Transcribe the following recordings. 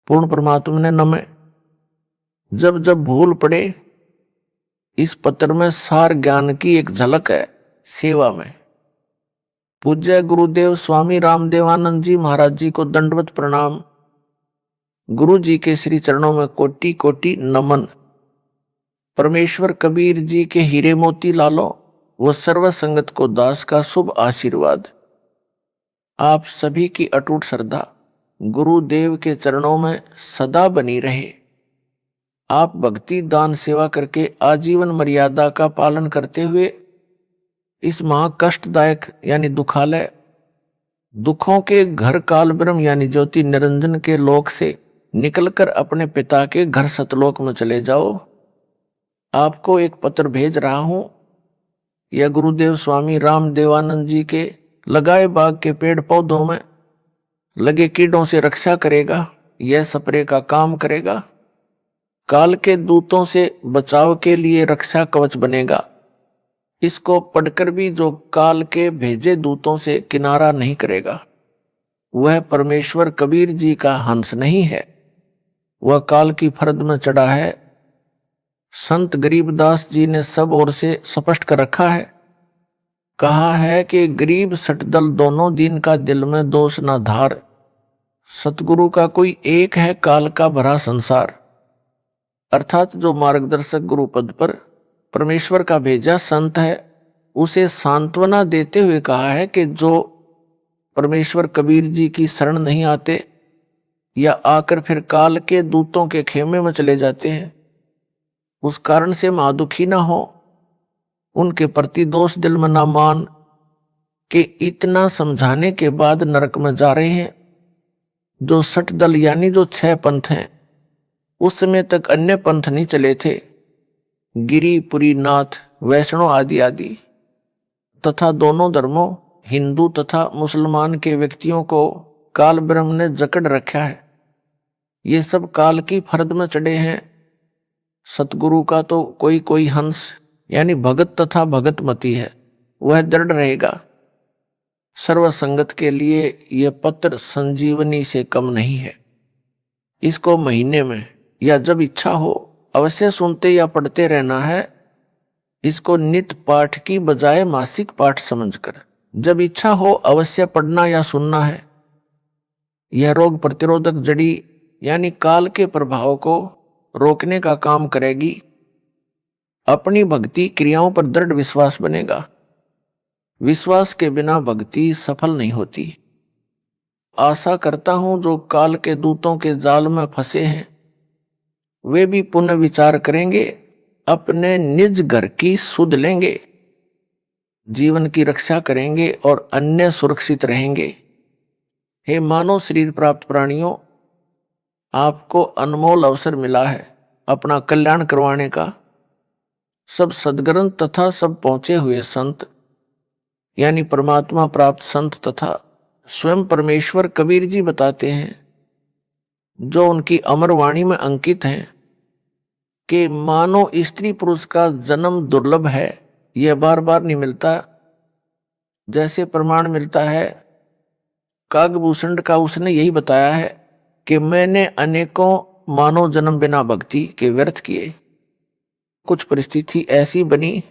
पूर्ण परमात्मा ने नमः। जब जब भूल पड़े, इस पत्र में सार ज्ञान की एक झलक है सेवा में। पूज्य गुरुदेव स्वामी रामदेवानंद जी महाराज जी को दंडवत प्रणाम। गुरु जी के श्री चरणों में कोटि कोटि नमन। परमेश्वर कबीर जी के हीरे मोती लालो व सर्व संगत को दास का शुभ आशीर्वाद। आप सभी की अटूट श्रद्धा गुरुदेव के चरणों में सदा बनी रहे। आप भक्ति दान सेवा करके आजीवन मर्यादा का पालन करते हुए इस महाकष्टदायक यानी दुखालय दुखों के घर काल ब्रह्म यानी ज्योति निरंजन के लोक से निकलकर अपने पिता के घर सतलोक में चले जाओ। आपको एक पत्र भेज रहा हूं। यह गुरुदेव स्वामी रामदेवानंद जी के लगाए बाग के पेड़ पौधों में लगे कीड़ों से रक्षा करेगा। यह स्प्रे का काम करेगा। काल के दूतों से बचाव के लिए रक्षा कवच बनेगा। इसको पढ़कर भी जो काल के भेजे दूतों से किनारा नहीं करेगा, वह परमेश्वर कबीर जी का हंस नहीं है, वह काल की फर्द में चढ़ा है। संत गरीबदास जी ने सब ओर से स्पष्ट कर रखा है। कहा है कि गरीब सटदल दोनों दिन का दिल में दोष ना धार। सतगुरु का कोई एक है काल का भरा संसार। अर्थात जो मार्गदर्शक गुरु पद पर परमेश्वर का भेजा संत है, उसे सांत्वना देते हुए कहा है कि जो परमेश्वर कबीर जी की शरण नहीं आते या आकर फिर काल के दूतों के खेमे में चले जाते हैं, उस कारण से महादुखी ना हो, उनके प्रति दोष दिल में ना मान कि इतना समझाने के बाद नरक में जा रहे हैं। जो 60 दल यानी जो 6 पंथ हैं, उस समय तक अन्य पंथ नहीं चले थे। गिरी पुरी नाथ वैष्णव आदि आदि तथा दोनों धर्मों हिंदू तथा मुसलमान के व्यक्तियों को काल ब्रह्म ने जकड़ रखा है। ये सब काल की फर्द में चढ़े हैं। सतगुरु का तो कोई कोई हंस यानी भगत तथा भगतमती है, वह दृढ़ रहेगा। सर्व संगत के लिए यह पत्र संजीवनी से कम नहीं है। इसको महीने में या जब इच्छा हो अवश्य सुनते या पढ़ते रहना है। इसको नित्य पाठ की बजाय मासिक पाठ समझकर जब इच्छा हो अवश्य पढ़ना या सुनना है। यह रोग प्रतिरोधक जड़ी यानी काल के प्रभाव को रोकने का काम करेगी। अपनी भक्ति क्रियाओं पर दृढ़ विश्वास बनेगा। विश्वास के बिना भक्ति सफल नहीं होती। आशा करता हूं जो काल के दूतों के जाल में फंसे हैं, वे भी पुनः विचार करेंगे, अपने निज घर की सुध लेंगे, जीवन की रक्षा करेंगे और अन्य सुरक्षित रहेंगे। हे मानव शरीर प्राप्त प्राणियों, आपको अनमोल अवसर मिला है अपना कल्याण करवाने का। सब सद्ग्रंथ तथा सब पहुंचे हुए संत यानी परमात्मा प्राप्त संत तथा स्वयं परमेश्वर कबीर जी बताते हैं, जो उनकी अमर वाणी में अंकित हैं कि मानो स्त्री पुरुष का जन्म दुर्लभ है, यह बार बार नहीं मिलता। जैसे प्रमाण मिलता है कागभूषण का, उसने यही बताया है कि मैंने अनेकों मानव जन्म बिना भक्ति के व्यर्थ किए। कुछ परिस्थिति ऐसी बनी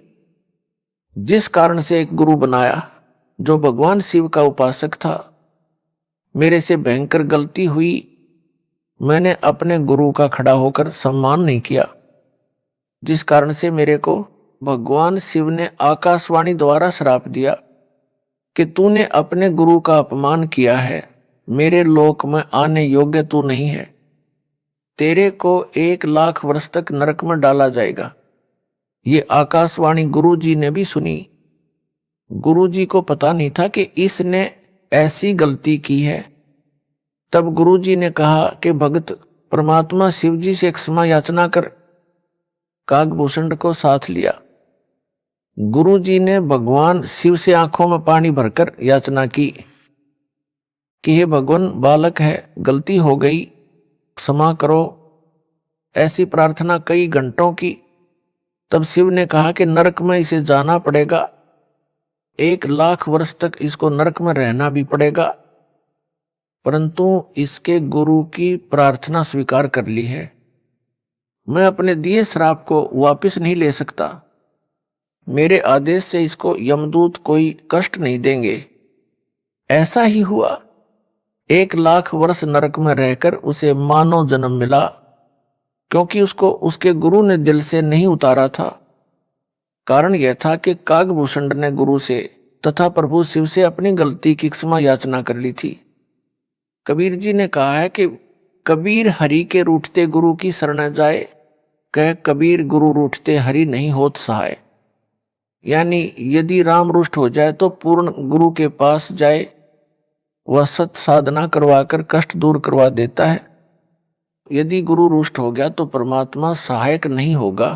जिस कारण से एक गुरु बनाया जो भगवान शिव का उपासक था। मेरे से भयंकर गलती हुई, मैंने अपने गुरु का खड़ा होकर सम्मान नहीं किया, जिस कारण से मेरे को भगवान शिव ने आकाशवाणी द्वारा श्राप दिया कि तूने अपने गुरु का अपमान किया है, मेरे लोक में आने योग्य तू नहीं है, तेरे को 1 लाख वर्ष तक नरक में डाला जाएगा। ये आकाशवाणी गुरु जी ने भी सुनी। गुरु जी को पता नहीं था कि इसने ऐसी गलती की है। तब गुरु जी ने कहा कि भगत परमात्मा शिव जी से क्षमा याचना कर। कागभूषण को साथ लिया। गुरु जी ने भगवान शिव से आंखों में पानी भरकर याचना की कि हे भगवान, बालक है, गलती हो गई, क्षमा करो। ऐसी प्रार्थना कई घंटों की। तब शिव ने कहा कि नरक में इसे जाना पड़ेगा, 1 लाख वर्ष तक इसको नरक में रहना भी पड़ेगा। परंतु इसके गुरु की प्रार्थना स्वीकार कर ली है। मैं अपने दिए श्राप को वापस नहीं ले सकता। मेरे आदेश से इसको यमदूत कोई कष्ट नहीं देंगे। ऐसा ही हुआ। 1,00,000 वर्ष नरक में रहकर उसे मानव जन्म मिला, क्योंकि उसको उसके गुरु ने दिल से नहीं उतारा था। कारण यह था कि कागभूषण ने गुरु से तथा प्रभु शिव से अपनी गलती की क्षमा याचना कर ली थी। कबीर जी ने कहा है कि कबीर हरि के रूठते गुरु की शरण जाए, कह कबीर गुरु रूठते हरि नहीं होत सहाय। यानी यदि राम रुष्ट हो जाए तो पूर्ण गुरु के पास जाए, वह सत साधना करवाकर कष्ट दूर करवा देता है। यदि गुरु रुष्ट हो गया तो परमात्मा सहायक नहीं होगा।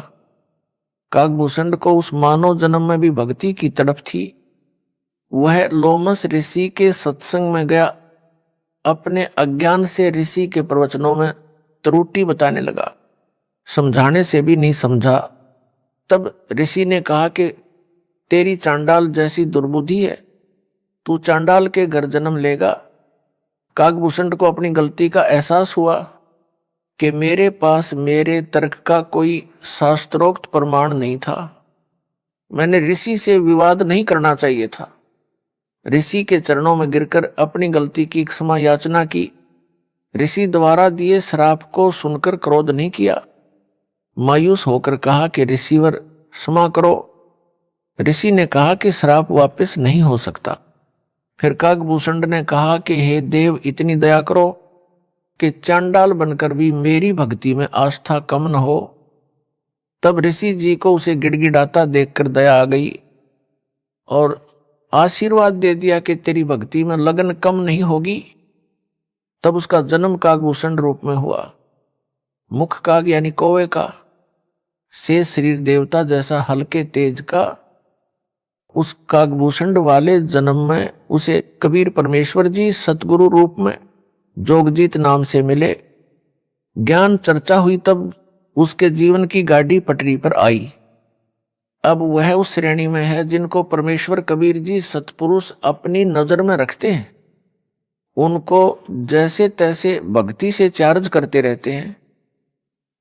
कागभूषण को उस मानव जन्म में भी भक्ति की तड़प थी। वह लोमस ऋषि के सत्संग में गया, अपने अज्ञान से ऋषि के प्रवचनों में त्रुटि बताने लगा, समझाने से भी नहीं समझा। तब ऋषि ने कहा कि तेरी चांडाल जैसी दुर्बुद्धि है, तू चांडाल के घर जन्म लेगा। कागभूषण को अपनी गलती का एहसास हुआ कि मेरे पास मेरे तर्क का कोई शास्त्रोक्त प्रमाण नहीं था। मैंने ऋषि से विवाद नहीं करना चाहिए था। ऋषि के चरणों में गिरकर अपनी गलती की क्षमा याचना की। ऋषि द्वारा दिए श्राप को सुनकर क्रोध नहीं किया। मायूस होकर कहा कि ऋषिवर क्षमा करो। ऋषि ने कहा कि श्राप वापस नहीं हो सकता। फिर कागभूषण ने कहा कि हे देव, इतनी दया करो कि चांडाल बनकर भी मेरी भक्ति में आस्था कम न हो। तब ऋषि जी को उसे गिड़गिड़ाता देखकर दया आ गई और आशीर्वाद दे दिया कि तेरी भक्ति में लगन कम नहीं होगी। तब उसका जन्म कागभूषण रूप में हुआ। मुख काग यानी कौवे का, से शरीर देवता जैसा हल्के तेज का। उस कागभूषण वाले जन्म में उसे कबीर परमेश्वर जी सतगुरु रूप में जोगजीत नाम से मिले। ज्ञान चर्चा हुई तब उसके जीवन की गाड़ी पटरी पर आई। अब वह उस श्रेणी में है जिनको परमेश्वर कबीर जी सतपुरुष अपनी नजर में रखते हैं। उनको जैसे तैसे भक्ति से चार्ज करते रहते हैं।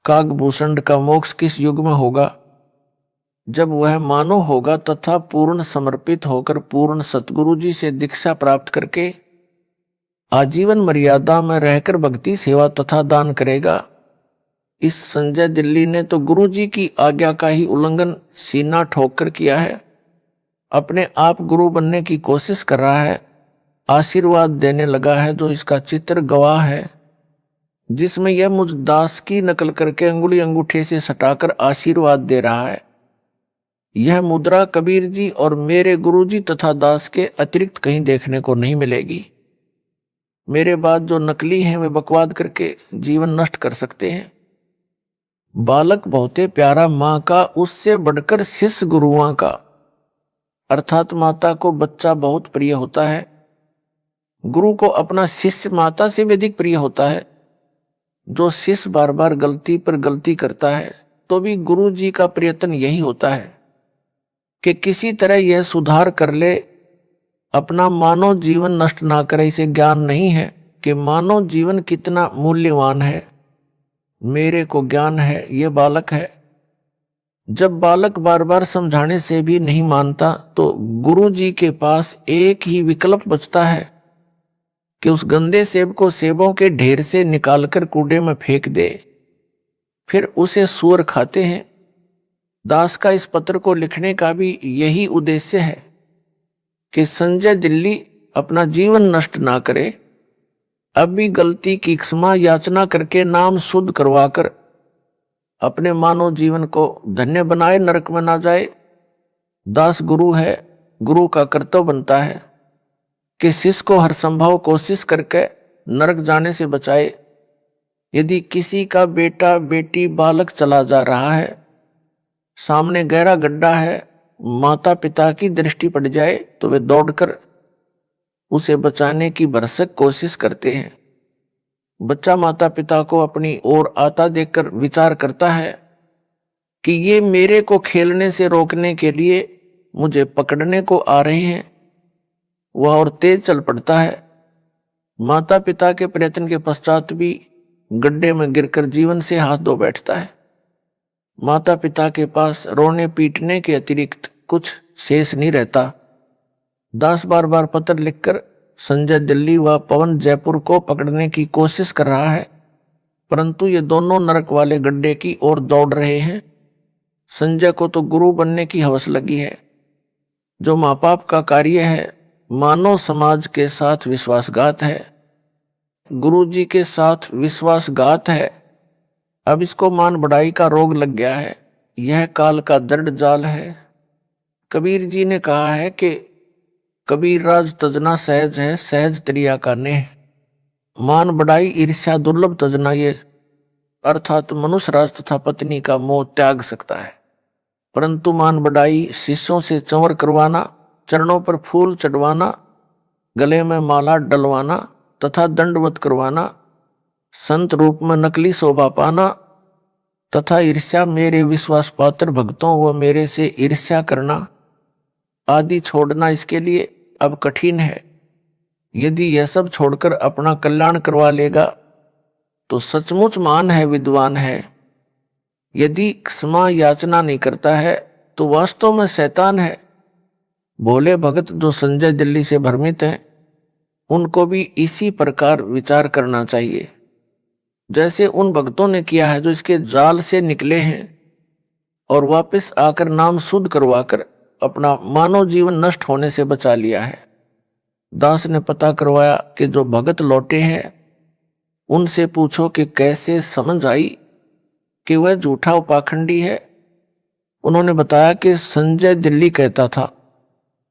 कागभूषण का मोक्ष किस युग में होगा? जब वह मानव होगा तथा पूर्ण समर्पित होकर पूर्ण सतगुरु जी से दीक्षा प्राप्त करके आजीवन मर्यादा में रहकर भक्ति सेवा तथा दान करेगा। इस संजय दिल्ली ने तो गुरु जी की आज्ञा का ही उल्लंघन सीना ठोक कर किया है। अपने आप गुरु बनने की कोशिश कर रहा है, आशीर्वाद देने लगा है जो इसका चित्र गवाह है, जिसमें यह मुझ दास की नकल करके अंगुली अंगूठे से सटाकर आशीर्वाद दे रहा है। यह मुद्रा कबीर जी और मेरे गुरु जी तथा दास के अतिरिक्त कहीं देखने को नहीं मिलेगी। मेरे बाद जो नकली हैं वे बकवाद करके जीवन नष्ट कर सकते हैं। बालक बहुते प्यारा माँ का, उससे बढ़कर शिष्य गुरुओं का। अर्थात माता को बच्चा बहुत प्रिय होता है, गुरु को अपना शिष्य माता से भी अधिक प्रिय होता है। जो शिष्य बार बार गलती पर गलती करता है तो भी गुरु जी का प्रयत्न यही होता है कि किसी तरह यह सुधार कर ले, अपना मानव जीवन नष्ट ना करे। इसे ज्ञान नहीं है कि मानव जीवन कितना मूल्यवान है। मेरे को ज्ञान है, ये बालक है। जब बालक बार बार समझाने से भी नहीं मानता तो गुरु जी के पास एक ही विकल्प बचता है कि उस गंदे सेब को सेबों के ढेर से निकालकर कूड़े में फेंक दे। फिर उसे सूअर खाते हैं। दास का इस पत्र को लिखने का भी यही उद्देश्य है कि संजय दिल्ली अपना जीवन नष्ट ना करे, अब भी गलती की क्षमा याचना करके नाम शुद्ध करवाकर अपने मानव जीवन को धन्य बनाए, नरक में ना जाए। दास गुरु है, गुरु का कर्तव्य बनता है कि शिष्य को हर संभव कोशिश करके नरक जाने से बचाए। यदि किसी का बेटा बेटी बालक चला जा रहा है, सामने गहरा गड्ढा है, माता पिता की दृष्टि पड़ जाए तो वे दौड़कर उसे बचाने की भरसक कोशिश करते हैं। बच्चा माता पिता को अपनी ओर आता देखकर विचार करता है कि ये मेरे को खेलने से रोकने के लिए मुझे पकड़ने को आ रहे हैं। वह और तेज चल पड़ता है। माता पिता के प्रयत्न के पश्चात भी गड्ढे में गिरकर जीवन से हाथ धो बैठता है। माता पिता के पास रोने पीटने के अतिरिक्त कुछ शेष नहीं रहता। दास बार बार पत्र लिखकर संजय दिल्ली व पवन जयपुर को पकड़ने की कोशिश कर रहा है, परंतु ये दोनों नरक वाले गड्ढे की ओर दौड़ रहे हैं। संजय को तो गुरु बनने की हवस लगी है। जो माँ बाप का कार्य है मानव समाज के साथ विश्वासघात है, गुरु जी के साथ विश्वासघात है। अब इसको मान बढ़ाई का रोग लग गया है। यह काल का दृढ़ जाल है। कबीर जी ने कहा है कि कबीर राज तजना सहज है, सहज त्रिया का नेह। मान बढ़ाई ईर्ष्या दुर्लभ तजना, ये अर्थात मनुष्य राज तथा पत्नी का मोह त्याग सकता है, परंतु मान बढ़ाई शिष्यों से चंवर करवाना, चरणों पर फूल चढ़वाना, गले में माला डलवाना तथा दंडवत करवाना, संत रूप में नकली शोभा पाना तथा ईर्ष्या मेरे विश्वास पात्र भक्तों व मेरे से ईर्ष्या करना आदि छोड़ना इसके लिए अब कठिन है। यदि यह सब छोड़कर अपना कल्याण करवा लेगा तो सचमुच महान है, विद्वान है। यदि क्षमा याचना नहीं करता है तो वास्तव में शैतान है। भोले भगत जो संजय दिल्ली से भ्रमित हैं, उनको भी इसी प्रकार विचार करना चाहिए जैसे उन भक्तों ने किया है जो इसके जाल से निकले हैं और वापस आकर नाम शुद्ध करवाकर अपना मानव जीवन नष्ट होने से बचा लिया है। दास ने पता करवाया कि जो भगत लौटे हैं उनसे पूछो कि कैसे समझ आई कि वह झूठा उपाखंडी है। उन्होंने बताया कि संजय दिल्ली कहता था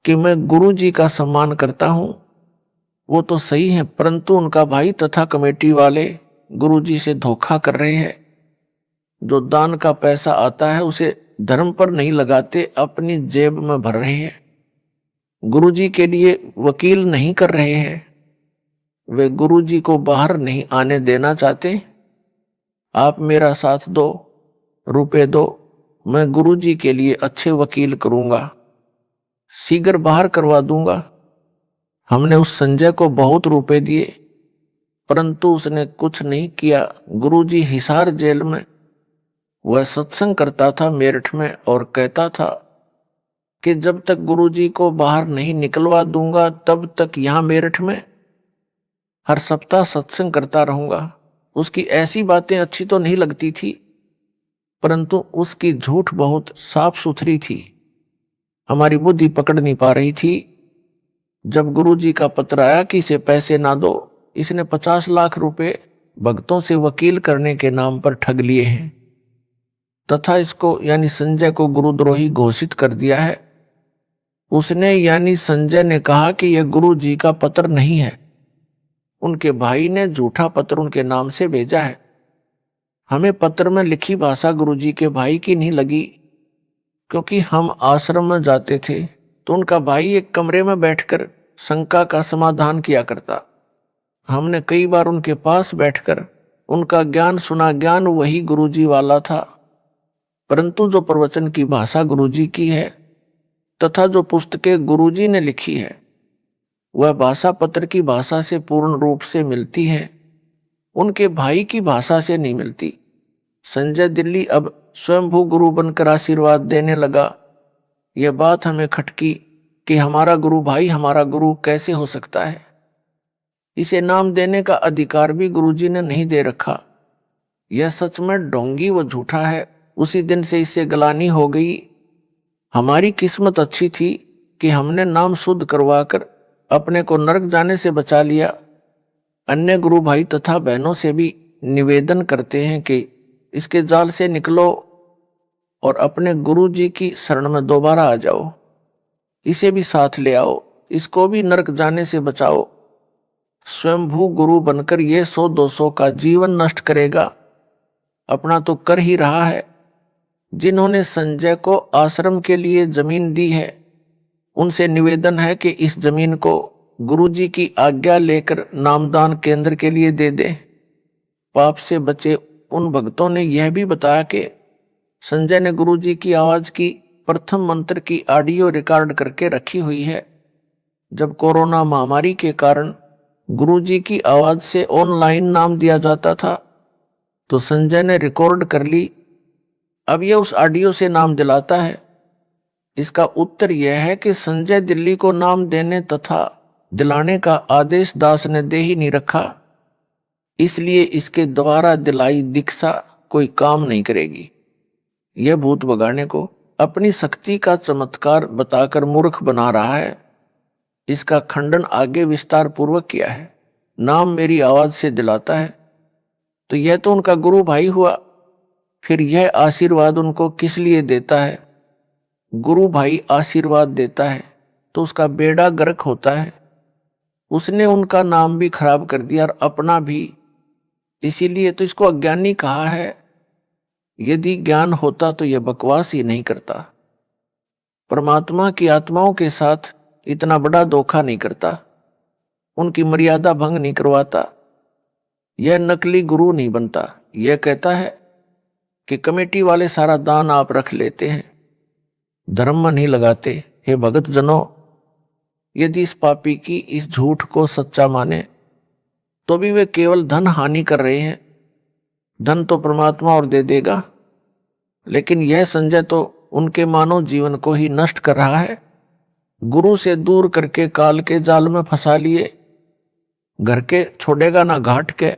कि मैं गुरु जी का सम्मान करता हूं। वो तो सही है, परंतु उनका भाई तथा कमेटी वाले गुरु जी से धोखा कर रहे हैं। जो दान का पैसा आता है उसे धर्म पर नहीं लगाते, अपनी जेब में भर रहे हैं। गुरु जी के लिए वकील नहीं कर रहे हैं। वे गुरु जी को बाहर नहीं आने देना चाहते। आप मेरा साथ दो, रुपए दो, मैं गुरु जी के लिए अच्छे वकील करूंगा, शीघ्र बाहर करवा दूंगा। हमने उस संजय को बहुत रुपए दिए, परंतु उसने कुछ नहीं किया। गुरुजी हिसार जेल में वह सत्संग करता था मेरठ में और कहता था कि जब तक गुरुजी को बाहर नहीं निकलवा दूंगा तब तक यहां मेरठ में हर सप्ताह सत्संग करता रहूंगा। उसकी ऐसी बातें अच्छी तो नहीं लगती थी, परंतु उसकी झूठ बहुत साफ सुथरी थी। हमारी बुद्धि पकड़ नहीं पा रही थी। जब गुरुजी का पत्र आया कि इसे पैसे ना दो, इसने 50 लाख रुपए भक्तों से वकील करने के नाम पर ठग लिए हैं तथा इसको यानी संजय को गुरुद्रोही घोषित कर दिया है। उसने यानी संजय ने कहा कि यह गुरु जी का पत्र नहीं है, उनके भाई ने झूठा पत्र उनके नाम से भेजा है। हमें पत्र में लिखी भाषा गुरु जी के भाई की नहीं लगी, क्योंकि हम आश्रम में जाते थे तो उनका भाई एक कमरे में बैठकर शंका का समाधान किया करता। हमने कई बार उनके पास बैठकर उनका ज्ञान सुना। ज्ञान वही गुरुजी वाला था, परंतु जो प्रवचन की भाषा गुरुजी की है तथा जो पुस्तकें गुरुजी ने लिखी है वह भाषा पत्र की भाषा से पूर्ण रूप से मिलती है, उनके भाई की भाषा से नहीं मिलती। संजय दिल्ली अब स्वयंभू गुरु बनकर आशीर्वाद देने लगा। यह बात हमें खटकी कि हमारा गुरु भाई हमारा गुरु कैसे हो सकता है। इसे नाम देने का अधिकार भी गुरुजी ने नहीं दे रखा। यह सच में ढोंगी व झूठा है। उसी दिन से इससे गलानी हो गई। हमारी किस्मत अच्छी थी कि हमने नाम शुद्ध करवाकर अपने को नरक जाने से बचा लिया। अन्य गुरु भाई तथा बहनों से भी निवेदन करते हैं कि इसके जाल से निकलो और अपने गुरु जी की शरण में दोबारा आ जाओ। इसे भी साथ ले आओ, इसको भी नरक जाने से बचाओ। स्वयंभू गुरु बनकर ये 100-200 का जीवन नष्ट करेगा, अपना तो कर ही रहा है। जिन्होंने संजय को आश्रम के लिए जमीन दी है उनसे निवेदन है कि इस जमीन को गुरुजी की आज्ञा लेकर नामदान केंद्र के लिए दे दे। पाप से बचे उन भक्तों ने यह भी बताया कि संजय ने गुरुजी की आवाज की प्रथम मंत्र की ऑडियो रिकॉर्ड करके रखी हुई है। जब कोरोना महामारी के कारण गुरुजी की आवाज से ऑनलाइन नाम दिया जाता था, तो संजय ने रिकॉर्ड कर ली। अब यह उस ऑडियो से नाम दिलाता है। इसका उत्तर यह है कि संजय दिल्ली को नाम देने तथा दिलाने का आदेश दास ने दे ही नहीं रखा, इसलिए इसके द्वारा दिलाई दीक्षा कोई काम नहीं करेगी। यह भूत भगाने को अपनी शक्ति का चमत्कार बताकर मूर्ख बना रहा है। इसका खंडन आगे विस्तार पूर्वक किया है। नाम मेरी आवाज से दिलाता है, तो यह तो उनका गुरु भाई हुआ, फिर यह आशीर्वाद उनको किस लिए देता है? गुरु भाई आशीर्वाद देता है तो उसका बेड़ा गर्क होता है। उसने उनका नाम भी खराब कर दिया और अपना भी, इसीलिए तो इसको अज्ञानी कहा है। यदि ज्ञान होता तो यह बकवास ही नहीं करता। परमात्मा की आत्माओं के साथ इतना बड़ा धोखा नहीं करता, उनकी मर्यादा भंग नहीं करवाता। यह नकली गुरु नहीं बनता। यह कहता है कि कमेटी वाले सारा दान आप रख लेते हैं, धर्म नहीं लगाते। हे भगत जनों, यदि इस पापी की इस झूठ को सच्चा माने तो भी वे केवल धन हानि कर रहे हैं। धन तो परमात्मा और दे देगा, लेकिन यह संजय तो उनके मानव जीवन को ही नष्ट कर रहा है। गुरु से दूर करके काल के जाल में फंसा लिए, घर के छोड़ेगा ना घाट के।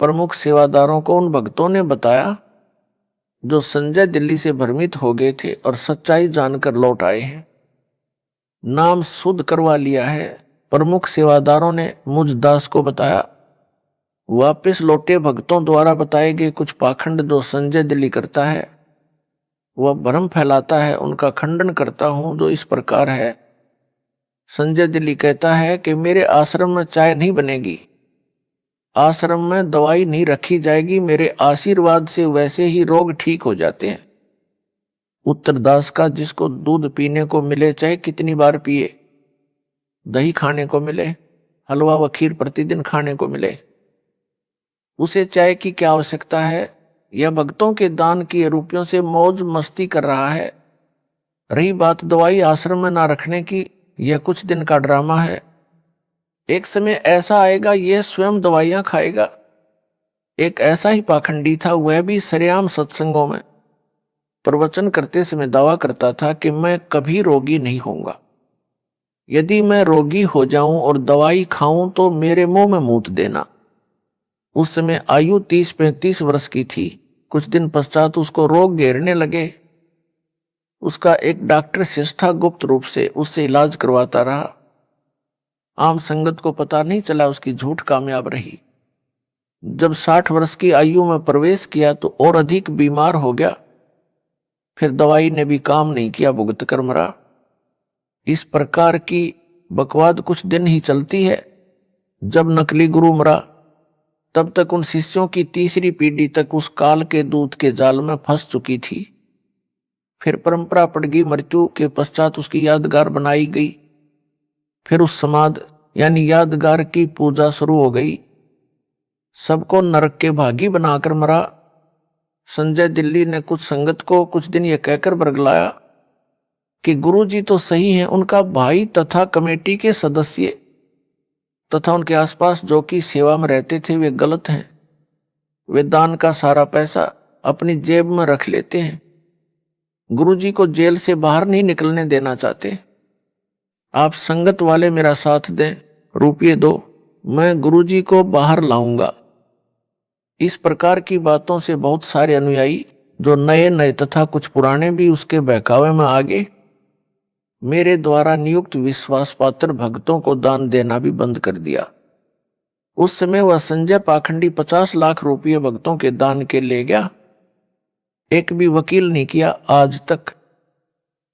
प्रमुख सेवादारों को उन भक्तों ने बताया जो संजय दिल्ली से भ्रमित हो गए थे और सच्चाई जानकर लौट आए हैं। नाम शुद्ध करवा लिया है। प्रमुख सेवादारों ने मुझ दास को बताया। वापस लौटे भक्तों द्वारा बताए गए कुछ पाखंड जो संजय दिल्ली करता है, वह भ्रम फैलाता है, उनका खंडन करता हूं, जो इस प्रकार है। संजय दिल्ली कहता है कि मेरे आश्रम में चाय नहीं बनेगी, आश्रम में दवाई नहीं रखी जाएगी, मेरे आशीर्वाद से वैसे ही रोग ठीक हो जाते हैं। उत्तरदास का जिसको दूध पीने को मिले चाहे कितनी बार पिए, दही खाने को मिले, हलवा व खीर प्रतिदिन खाने को मिले, उसे चाय की क्या आवश्यकता है? यह भक्तों के दान किए रुपयों से मौज मस्ती कर रहा है। रही बात दवाई आश्रम में ना रखने की, यह कुछ दिन का ड्रामा है। एक समय ऐसा आएगा यह स्वयं दवाइयां खाएगा। एक ऐसा ही पाखंडी था, वह भी सरेआम सत्संगों में प्रवचन करते समय दावा करता था कि मैं कभी रोगी नहीं होऊंगा। यदि मैं रोगी हो जाऊं और दवाई खाऊं तो मेरे मुंह में मूत देना। उस समय आयु 30-35 वर्ष की थी। कुछ दिन पश्चात उसको रोग घेरने लगे। उसका एक डॉक्टर शिष्टा गुप्त रूप से उससे इलाज करवाता रहा। आम संगत को पता नहीं चला, उसकी झूठ कामयाब रही। जब 60 वर्ष की आयु में प्रवेश किया तो और अधिक बीमार हो गया। फिर दवाई ने भी काम नहीं किया, भुगत कर मरा। इस प्रकार की बकवाद कुछ दिन ही चलती है। जब नकली गुरु मरा तब तक उन शिष्यों की तीसरी पीढ़ी तक उस काल के दूत के जाल में फंस चुकी थी। फिर परंपरा पड़ गई, मृत्यु के पश्चात उसकी यादगार बनाई गई। फिर उस समाध यानी यादगार की पूजा शुरू हो गई। सबको नरक के भागी बनाकर मरा। संजय दिल्ली ने कुछ संगत को कुछ दिन यह कहकर बरगलाया कि गुरुजी तो सही हैं, उनका भाई तथा कमेटी के सदस्य तथा उनके आसपास जो कि सेवा में रहते थे वे गलत हैं। वे दान का सारा पैसा अपनी जेब में रख लेते हैं। गुरुजी को जेल से बाहर नहीं निकलने देना चाहते। आप संगत वाले मेरा साथ दें, रुपये दो, मैं गुरुजी को बाहर लाऊंगा। इस प्रकार की बातों से बहुत सारे अनुयायी जो नए नए तथा कुछ पुराने भी उसके बहकावे में आ गए। मेरे द्वारा नियुक्त विश्वास पात्र भक्तों को दान देना भी बंद कर दिया। उस समय वह संजय पाखंडी 50 लाख रुपये भक्तों के दान के ले गया। एक भी वकील नहीं किया आज तक।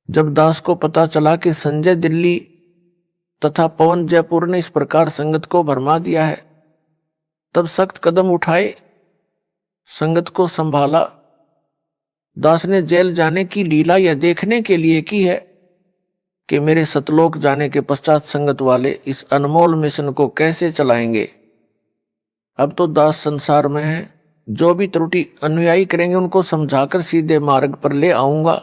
जब दास को पता चला कि संजय दिल्ली तथा पवन जयपुर ने इस प्रकार संगत को भरमा दिया है, तब सख्त कदम उठाए, संगत को संभाला। दास ने जेल जाने की लीला यह देखने के लिए की है कि मेरे सतलोक जाने के पश्चात संगत वाले इस अनमोल मिशन को कैसे चलाएंगे। अब तो दास संसार में है, जो भी त्रुटि अनुयायी करेंगे उनको समझाकर सीधे मार्ग पर ले आऊंगा।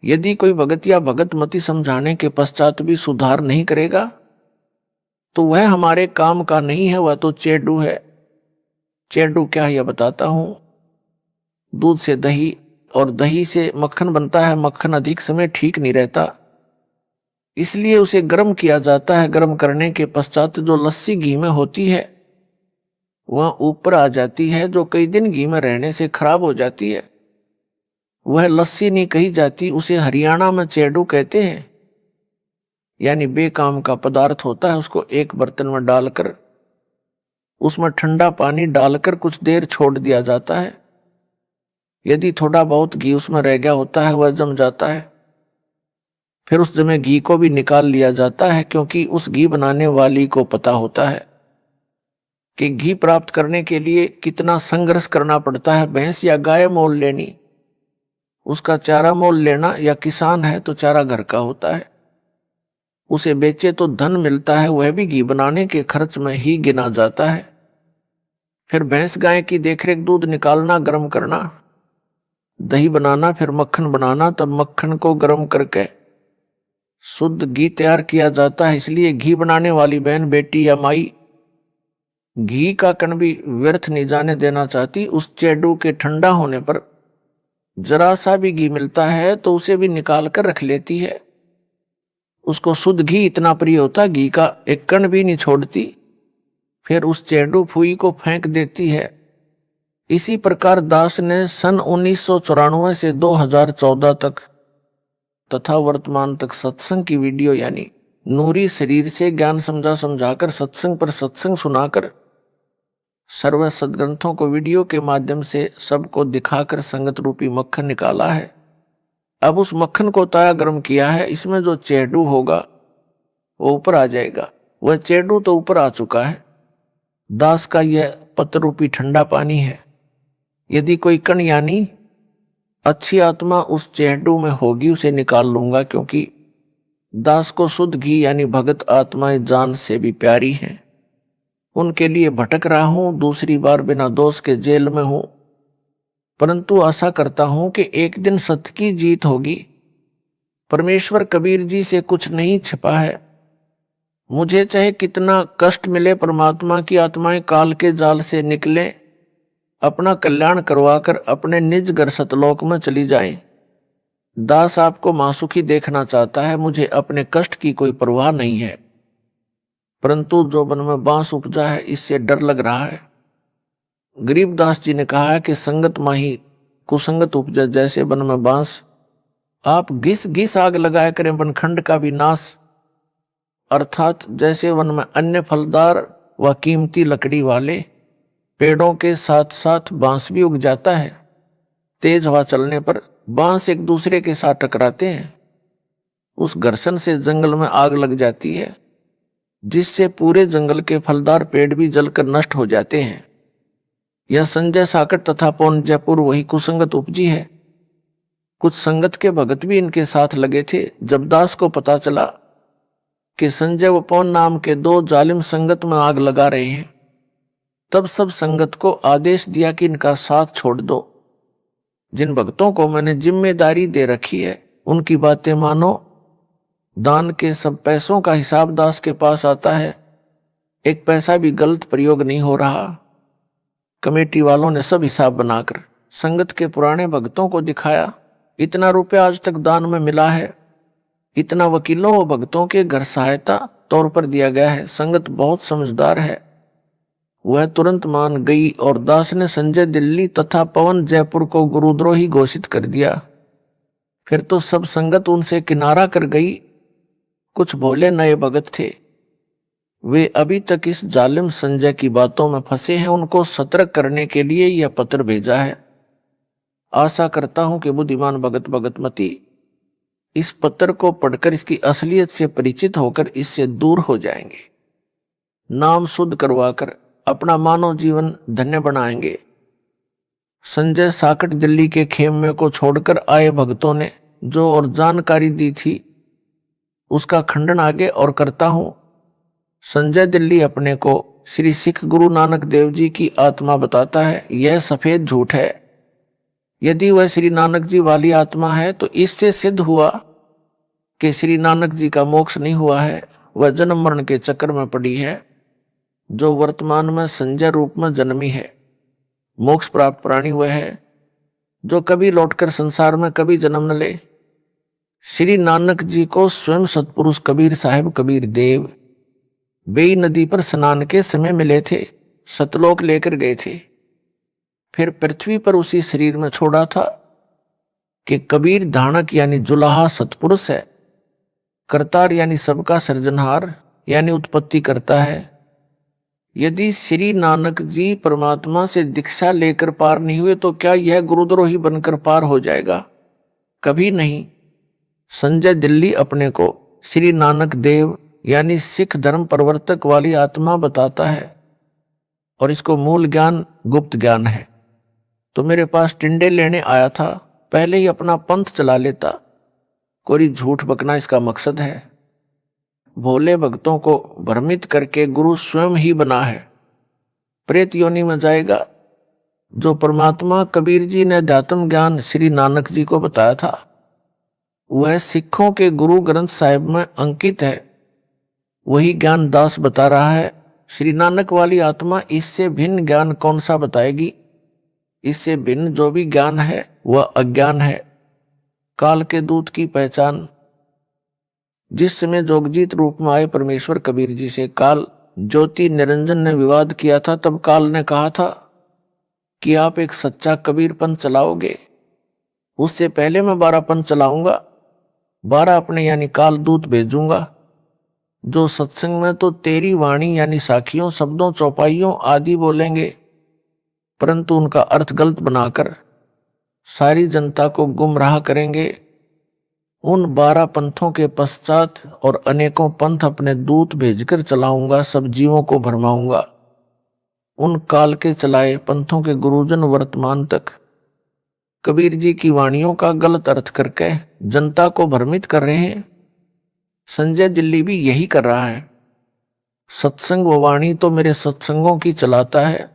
यदि कोई भगत या भगत मति समझाने के पश्चात भी सुधार नहीं करेगा तो वह हमारे काम का नहीं है, वह तो चेडू है। चेडू क्या है यह बताता हूं। दूध से दही और दही से मक्खन बनता है। मक्खन अधिक समय ठीक नहीं रहता, इसलिए उसे गर्म किया जाता है। गर्म करने के पश्चात जो लस्सी घी में होती है वह ऊपर आ जाती है, जो कई दिन घी में रहने से खराब हो जाती है। वह लस्सी नहीं कही जाती, उसे हरियाणा में चेडू कहते हैं। यानी बेकाम का पदार्थ होता है। उसको एक बर्तन में डालकर उसमें ठंडा पानी डालकर कुछ देर छोड़ दिया जाता है। यदि थोड़ा बहुत घी उसमें रह गया होता है वह जम जाता है। फिर उस जमे घी को भी निकाल लिया जाता है, क्योंकि उस घी बनाने वाली को पता होता है कि घी प्राप्त करने के लिए कितना संघर्ष करना पड़ता है। भैंस या गाय मोल लेनी, उसका चारा मोल लेना, या किसान है तो चारा घर का होता है, उसे बेचे तो धन मिलता है, वह भी घी बनाने के खर्च में ही गिना जाता है। फिर भैंस गाय की देखरेख, दूध निकालना, गर्म करना, दही बनाना, फिर मक्खन बनाना, तब मक्खन को गर्म करके शुद्ध घी तैयार किया जाता है। इसलिए घी बनाने वाली बहन, बेटी या माई घी का कण भी व्यर्थ नहीं जाने देना चाहती। उस चेडू के ठंडा होने पर जरा सा भी घी मिलता है तो उसे भी निकाल कर रख लेती है। उसको शुद्ध घी इतना प्रिय होता, घी का एक कण भी नहीं छोड़ती। फिर उस चेडू फुई को फेंक देती है। इसी प्रकार दास ने सन 1994 से 2014 तक तथा वर्तमान तक सत्संग की वीडियो यानी नूरी शरीर से ज्ञान समझाकर सत्संग पर सत्संग सुनाकर सर्व सदग्रंथों को वीडियो के माध्यम से सबको दिखाकर संगत रूपी मक्खन निकाला है। अब उस मक्खन को ताया गर्म किया है। इसमें जो चेडू होगा वो ऊपर आ जाएगा। वह चेडू तो ऊपर आ चुका है। दास का यह पत्र रूपी ठंडा पानी है। यदि कोई कण यानी अच्छी आत्मा उस चेडू में होगी उसे निकाल लूंगा, क्योंकि दास को शुद्ध घी यानी भगत आत्माएं जान से भी प्यारी हैं। उनके लिए भटक रहा हूं, दूसरी बार बिना दोष के जेल में हूं, परंतु आशा करता हूं कि एक दिन सत्य की जीत होगी। परमेश्वर कबीर जी से कुछ नहीं छिपा है। मुझे चाहे कितना कष्ट मिले, परमात्मा की आत्माएं काल के जाल से निकले, अपना कल्याण करवाकर अपने निज घर सतलोक में चली जाएं। दास आपको मासुखी देखना चाहता है। मुझे अपने कष्ट की कोई परवाह नहीं है, परंतु जो मन में बांस उपजा है इससे डर लग रहा है। गरीबदास जी ने कहा है कि संगत माही कुसंगत उपजा, जैसे वन में बांस। आप घिस घिस आग लगाया करें वनखंड का भी नाश, अर्थात जैसे वन में अन्य फलदार व कीमती लकड़ी वाले पेड़ों के साथ साथ बांस भी उग जाता है। तेज हवा चलने पर बांस एक दूसरे के साथ टकराते हैं। उस घर्षण से जंगल में आग लग जाती है, जिससे पूरे जंगल के फलदार पेड़ भी जलकर नष्ट हो जाते हैं। यह संजय साकट तथा पौन जयपुर वही कुसंगत उपजी है। कुछ संगत के भगत भी इनके साथ लगे थे। जब दास को पता चला कि संजय व पौन नाम के दो जालिम संगत में आग लगा रहे हैं, तब सब संगत को आदेश दिया कि इनका साथ छोड़ दो। जिन भक्तों को मैंने जिम्मेदारी दे रखी है उनकी बातें मानो। दान के सब पैसों का हिसाब दास के पास आता है। एक पैसा भी गलत प्रयोग नहीं हो रहा। कमेटी वालों ने सब हिसाब बनाकर संगत के पुराने भक्तों को दिखाया। इतना रुपया आज तक दान में मिला है, इतना वकीलों व भक्तों के घर सहायता तौर पर दिया गया है। संगत बहुत समझदार है, वह तुरंत मान गई और दास ने संजय दिल्ली तथा पवन जयपुर को गुरुद्रोही घोषित कर दिया। फिर तो सब संगत उनसे किनारा कर गई। कुछ भोले नए भगत थे, वे अभी तक इस जालिम संजय की बातों में फंसे हैं। उनको सतर्क करने के लिए यह पत्र भेजा है। आशा करता हूं कि बुद्धिमान भगत भगतमती इस पत्र को पढ़कर इसकी असलियत से परिचित होकर इससे दूर हो जाएंगे, नाम शुद्ध करवाकर अपना मानव जीवन धन्य बनाएंगे। संजय साकट दिल्ली के खेमे को छोड़कर आए भक्तों ने जो और जानकारी दी थी उसका खंडन आगे और करता हूं। संजय दिल्ली अपने को श्री सिख गुरु नानक देव जी की आत्मा बताता है। यह सफेद झूठ है। यदि वह श्री नानक जी वाली आत्मा है तो इससे सिद्ध हुआ कि श्री नानक जी का मोक्ष नहीं हुआ है। वह जन्म मरण के चक्कर में पड़ी है, जो वर्तमान में संजय रूप में जन्मी है। मोक्ष प्राप्त प्राणी वह है जो कभी लौटकर संसार में कभी जन्म न ले। श्री नानक जी को स्वयं सतपुरुष कबीर साहिब कबीर देव बेई नदी पर स्नान के समय मिले थे, सतलोक लेकर गए थे, फिर पृथ्वी पर उसी शरीर में छोड़ा था कि कबीर धानक यानी जुलाहा सतपुरुष है, करतार यानी सबका सृजनहार यानी उत्पत्ति करता है। यदि श्री नानक जी परमात्मा से दीक्षा लेकर पार नहीं हुए तो क्या यह गुरुद्रोही बनकर पार हो जाएगा? कभी नहीं। संजय दिल्ली अपने को श्री नानक देव यानी सिख धर्म प्रवर्तक वाली आत्मा बताता है और इसको मूल ज्ञान गुप्त ज्ञान है। तो मेरे पास टिंडे लेने आया था, पहले ही अपना पंथ चला लेता। कोई झूठ बकना इसका मकसद है। भोले भक्तों को भ्रमित करके गुरु स्वयं ही बना है। प्रेत योनि में जाएगा। जो परमात्मा कबीर जी ने अध्यात्म ज्ञान श्री नानक जी को बताया था वह सिखों के गुरु ग्रंथ साहिब में अंकित है। वही ज्ञान दास बता रहा है। श्री नानक वाली आत्मा इससे भिन्न ज्ञान कौन सा बताएगी? इससे भिन्न जो भी ज्ञान है वह अज्ञान है, काल के दूत की पहचान। जिस समय जोगजीत रूप में आए परमेश्वर कबीर जी से काल ज्योति निरंजन ने विवाद किया था, तब काल ने कहा था कि आप एक सच्चा कबीर पंथ चलाओगे, उससे पहले मैं 12 पंथ चलाऊंगा, 12 अपने यानी काल दूत भेजूंगा, जो सत्संग में तो तेरी वाणी यानी साखियों शब्दों चौपाइयों आदि बोलेंगे, परंतु उनका अर्थ गलत बनाकर सारी जनता को गुमराह करेंगे। उन 12 पंथों के पश्चात और अनेकों पंथ अपने दूत भेजकर चलाऊंगा, सब जीवों को भरमाऊंगा। उन काल के चलाए पंथों के गुरुजन वर्तमान तक कबीर जी की वाणियों का गलत अर्थ करके जनता को भ्रमित कर रहे हैं। संजय दिल्ली भी यही कर रहा है। सत्संग व वाणी तो मेरे सत्संगों की चलाता है,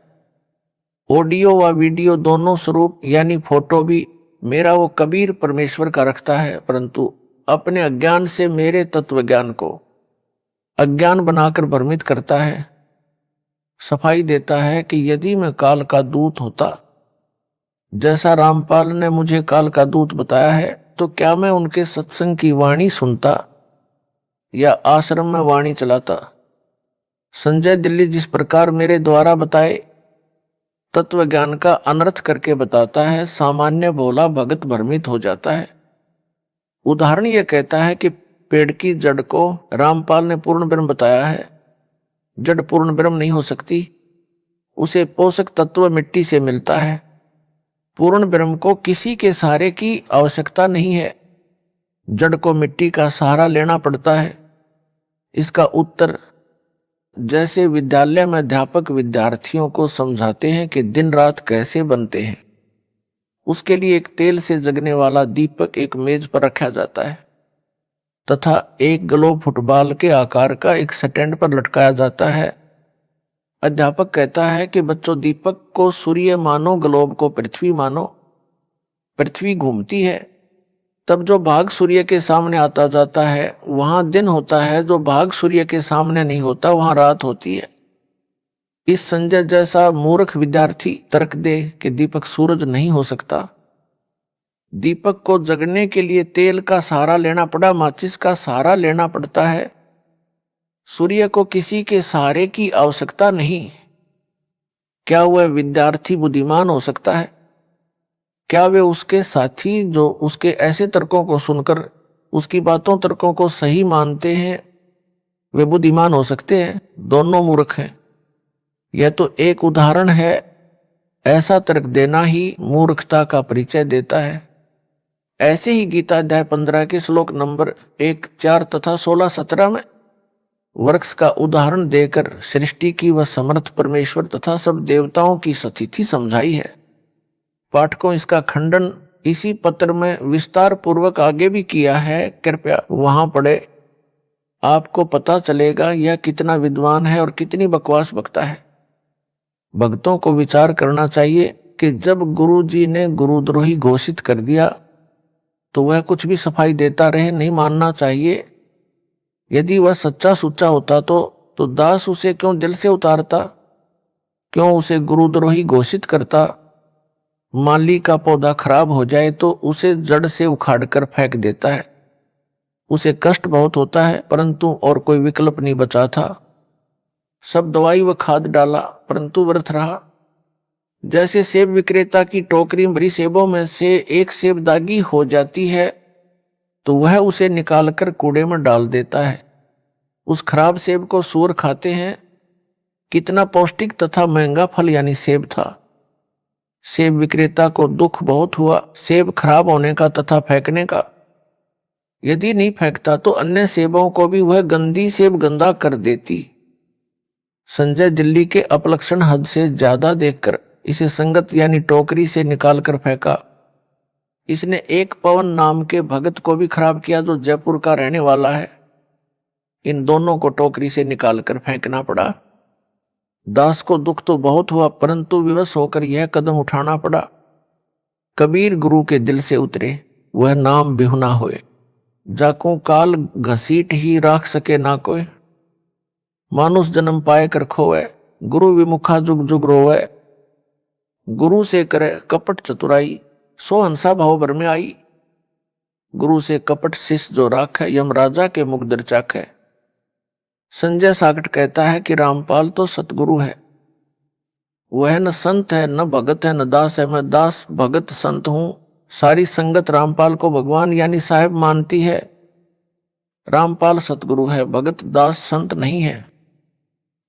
ऑडियो व वीडियो दोनों स्वरूप यानी फोटो भी मेरा वो कबीर परमेश्वर का रखता है, परंतु अपने अज्ञान से मेरे तत्व ज्ञान को अज्ञान बनाकर भ्रमित करता है। सफाई देता है कि यदि मैं काल का दूत होता, जैसा रामपाल ने मुझे काल का दूत बताया है, तो क्या मैं उनके सत्संग की वाणी सुनता या आश्रम में वाणी चलाता? संजय दिल्ली जिस प्रकार मेरे द्वारा बताए तत्व ज्ञान का अनर्थ करके बताता है, सामान्य भोला भगत भ्रमित हो जाता है। उदाहरण यह कहता है कि पेड़ की जड़ को रामपाल ने पूर्ण ब्रह्म बताया है। जड़ पूर्ण ब्रह्म नहीं हो सकती, उसे पोषक तत्व मिट्टी से मिलता है। पूर्ण ब्रह्म को किसी के सहारे की आवश्यकता नहीं है, जड़ को मिट्टी का सहारा लेना पड़ता है। इसका उत्तर जैसे विद्यालय में अध्यापक विद्यार्थियों को समझाते हैं कि दिन रात कैसे बनते हैं, उसके लिए एक तेल से जगने वाला दीपक एक मेज पर रखा जाता है तथा एक ग्लोब फुटबॉल के आकार का एक स्टैंड पर लटकाया जाता है। अध्यापक कहता है कि बच्चों, दीपक को सूर्य मानो, ग्लोब को पृथ्वी मानो। पृथ्वी घूमती है, तब जो भाग सूर्य के सामने आता जाता है वहां दिन होता है, जो भाग सूर्य के सामने नहीं होता वहां रात होती है। इस संजय जैसा मूर्ख विद्यार्थी तर्क दे कि दीपक सूरज नहीं हो सकता। दीपक को जगने के लिए तेल का सहारा लेना पड़ा, माचिस का सहारा लेना पड़ता है। सूर्य को किसी के सहारे की आवश्यकता नहीं। क्या वह विद्यार्थी बुद्धिमान हो सकता है? क्या वे उसके साथी जो उसके ऐसे तर्कों को सुनकर उसकी बातों तर्कों को सही मानते हैं, वे बुद्धिमान हो सकते हैं? दोनों मूर्ख हैं। यह तो एक उदाहरण है। ऐसा तर्क देना ही मूर्खता का परिचय देता है। ऐसे ही गीता अध्याय 15 के श्लोक नंबर 1, 4 तथा 16, 17 में वृक्ष का उदाहरण देकर सृष्टि की वह समर्थ परमेश्वर तथा सब देवताओं की स्थिति समझाई है। पाठकों इसका खंडन इसी पत्र में विस्तार पूर्वक आगे भी किया है, कृपया वहां पढ़े। आपको पता चलेगा यह कितना विद्वान है और कितनी बकवास बकता है। भक्तों को विचार करना चाहिए कि जब गुरु जी ने गुरुद्रोही घोषित कर दिया तो वह कुछ भी सफाई देता रहे, नहीं मानना चाहिए। यदि वह सच्चा सुच्चा होता तो दास उसे क्यों दिल से उतारता, क्यों उसे गुरुद्रोही घोषित करता। माली का पौधा खराब हो जाए तो उसे जड़ से उखाड़कर फेंक देता है। उसे कष्ट बहुत होता है, परंतु और कोई विकल्प नहीं बचा था। सब दवाई व खाद डाला, परंतु व्यर्थ रहा। जैसे सेब विक्रेता की टोकरी भरी सेबों में से एक सेब दागी हो जाती है तो वह उसे निकालकर कूड़े में डाल देता है। उस खराब सेब को सूअर खाते हैं। कितना पौष्टिक तथा महंगा फल यानी सेब था। सेब विक्रेता को दुख बहुत हुआ सेब खराब होने का तथा फेंकने का। यदि नहीं फेंकता तो अन्य सेबों को भी वह गंदी सेब गंदा कर देती। संजय दिल्ली के अपलक्षण हद से ज्यादा देखकर इसे संगत यानी टोकरी से निकालकर फेंका। इसने एक पवन नाम के भगत को भी खराब किया जो जयपुर का रहने वाला है। इन दोनों को टोकरी से निकालकर फेंकना पड़ा। दास को दुख तो बहुत हुआ, परंतु विवश होकर यह कदम उठाना पड़ा। कबीर गुरु के दिल से उतरे, वह नाम बिहुना होए। जाको काल घसीट ही राख सके ना कोई। मानुष जन्म पाए कर खोए, गुरु विमुखा जुग जुग रोवे। गुरु से करे कपट चतुराई, सो हंसा भाव भर में आई। गुरु से कपट शिष्य जो राख है, यमराजा के मुख दर चाख है। संजय साकट कहता है कि रामपाल तो सतगुरु है, वह न संत है न भगत है न दास है। मैं दास भगत संत हूं। सारी संगत रामपाल को भगवान यानी साहेब मानती है। रामपाल सतगुरु है, भगत दास संत नहीं है।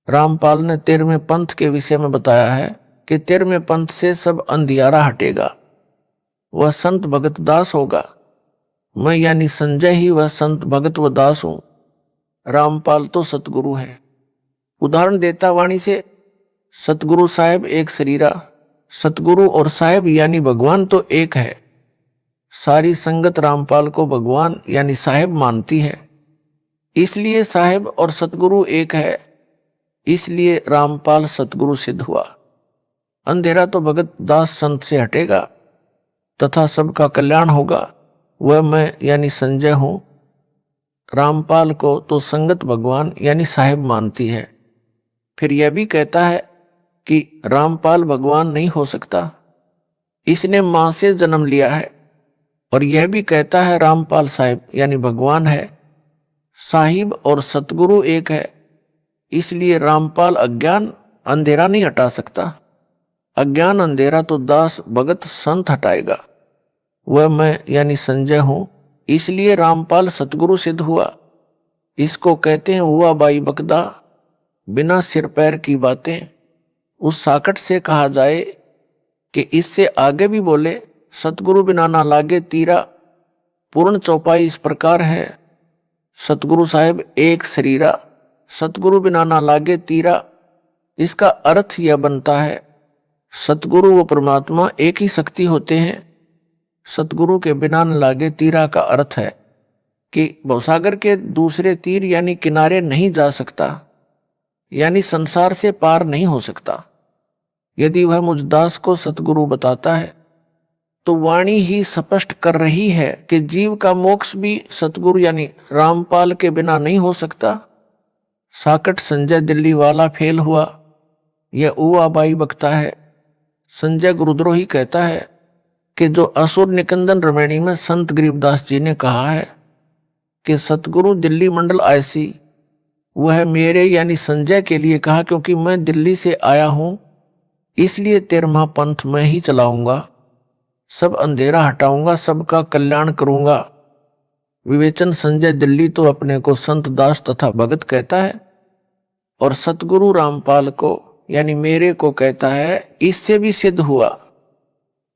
रामपाल ने 13वें पंथ के विषय में बताया है कि 13वें पंथ से सब अंधियारा हटेगा, वह संत भगत दास होगा। मैं यानी संजय ही वह संत भगत व दास हूं। रामपाल तो सतगुरु है। उदाहरण देता वाणी से, सतगुरु साहेब एक शरीरा। सतगुरु और साहेब यानी भगवान तो एक है। सारी संगत रामपाल को भगवान यानी साहेब मानती है, इसलिए साहेब और सतगुरु एक है। इसलिए रामपाल सतगुरु सिद्ध हुआ। अंधेरा तो भगत दास संत से हटेगा तथा सबका कल्याण होगा। वह मैं यानी संजय हूं। रामपाल को तो संगत भगवान यानी साहेब मानती है। फिर यह भी कहता है कि रामपाल भगवान नहीं हो सकता, इसने मां से जन्म लिया है। और यह भी कहता है रामपाल साहिब यानी भगवान है। साहिब और सतगुरु एक है, इसलिए रामपाल अज्ञान अंधेरा नहीं हटा सकता। अज्ञान अंधेरा तो दास भगत संत हटाएगा। वह मैं यानी संजय हूं, इसलिए रामपाल सतगुरु सिद्ध हुआ। इसको कहते हैं हुआ बाई बकदा, बिना सिर पैर की बातें। उस साकट से कहा जाए कि इससे आगे भी बोले, सतगुरु बिना ना लागे तीरा। पूर्ण चौपाई इस प्रकार है, सतगुरु साहेब एक शरीरा, सतगुरु बिना ना लागे तीरा। इसका अर्थ यह बनता है, सतगुरु व परमात्मा एक ही शक्ति होते हैं। सतगुरु के बिना न लागे तीरा का अर्थ है कि भवसागर के दूसरे तीर यानी किनारे नहीं जा सकता, यानी संसार से पार नहीं हो सकता। यदि वह मुझ दास को सतगुरु बताता है तो वाणी ही स्पष्ट कर रही है कि जीव का मोक्ष भी सतगुरु यानी रामपाल के बिना नहीं हो सकता। साकट संजय दिल्ली वाला फेल हुआ, यह उवा बाई बकता है। संजय गुरुद्रोही कहता है कि जो असुर निकंदन रमैणी में संत गरीबदास जी ने कहा है कि सतगुरु दिल्ली मंडल आयसी, वह मेरे यानी संजय के लिए कहा, क्योंकि मैं दिल्ली से आया हूं, इसलिए 13वां पंथ मैं ही चलाऊंगा। सब अंधेरा हटाऊंगा, सबका कल्याण करूंगा। विवेचन संजय दिल्ली तो अपने को संत दास तथा भगत कहता है और सतगुरु रामपाल को यानी मेरे को कहता है। इससे भी सिद्ध हुआ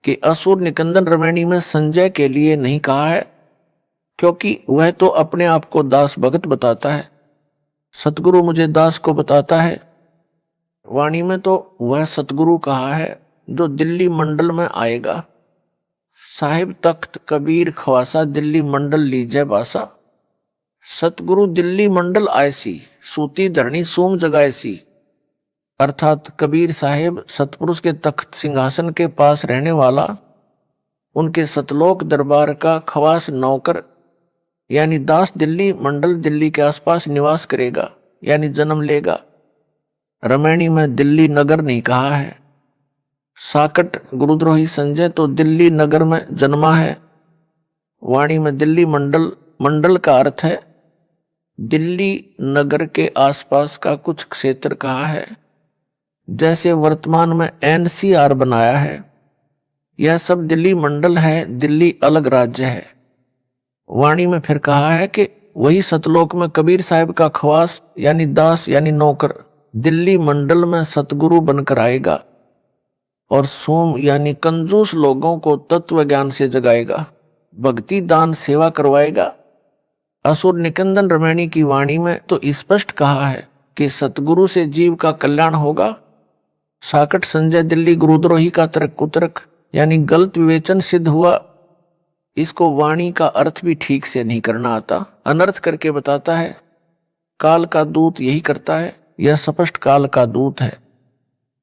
कि असुर निकंदन रमैणी में संजय के लिए नहीं कहा है, क्योंकि वह तो अपने आप को दास भगत बताता है। सतगुरु मुझे दास को बताता है। वाणी में तो वह सतगुरु कहा है जो दिल्ली मंडल में आएगा। साहिब तख्त कबीर खवासा, दिल्ली मंडल लीजे बासा। सतगुरु दिल्ली मंडल आयसी, सूती धरणी सूम जगायसी। अर्थात कबीर साहेब सतपुरुष के तख्त सिंहासन के पास रहने वाला, उनके सतलोक दरबार का खवास नौकर यानी दास दिल्ली मंडल दिल्ली के आसपास निवास करेगा यानी जन्म लेगा। रमैणी में दिल्ली नगर नहीं कहा है। साकट गुरुद्रोही संजय तो दिल्ली नगर में जन्मा है। वाणी में दिल्ली मंडल, मंडल का अर्थ है दिल्ली नगर के आसपास का कुछ क्षेत्र कहा है। जैसे वर्तमान में एनसीआर बनाया है, यह सब दिल्ली मंडल है, दिल्ली अलग राज्य है। वाणी में फिर कहा है कि वही सतलोक में कबीर साहब का खवास यानी दास यानी नौकर दिल्ली मंडल में सतगुरु बनकर आएगा और सोम यानी कंजूस लोगों को तत्व ज्ञान से जगाएगा, भक्ति दान सेवा करवाएगा। असुर निकंदन रमैणी की वाणी में तो स्पष्ट कहा है कि सतगुरु से जीव का कल्याण होगा। साकट संजय दिल्ली गुरुद्रोही का तर्क कुतर्क यानी गलत विवेचन सिद्ध हुआ। इसको वाणी का अर्थ भी ठीक से नहीं करना आता, अनर्थ करके बताता है। काल का दूत यही करता है, यह स्पष्ट काल का दूत है।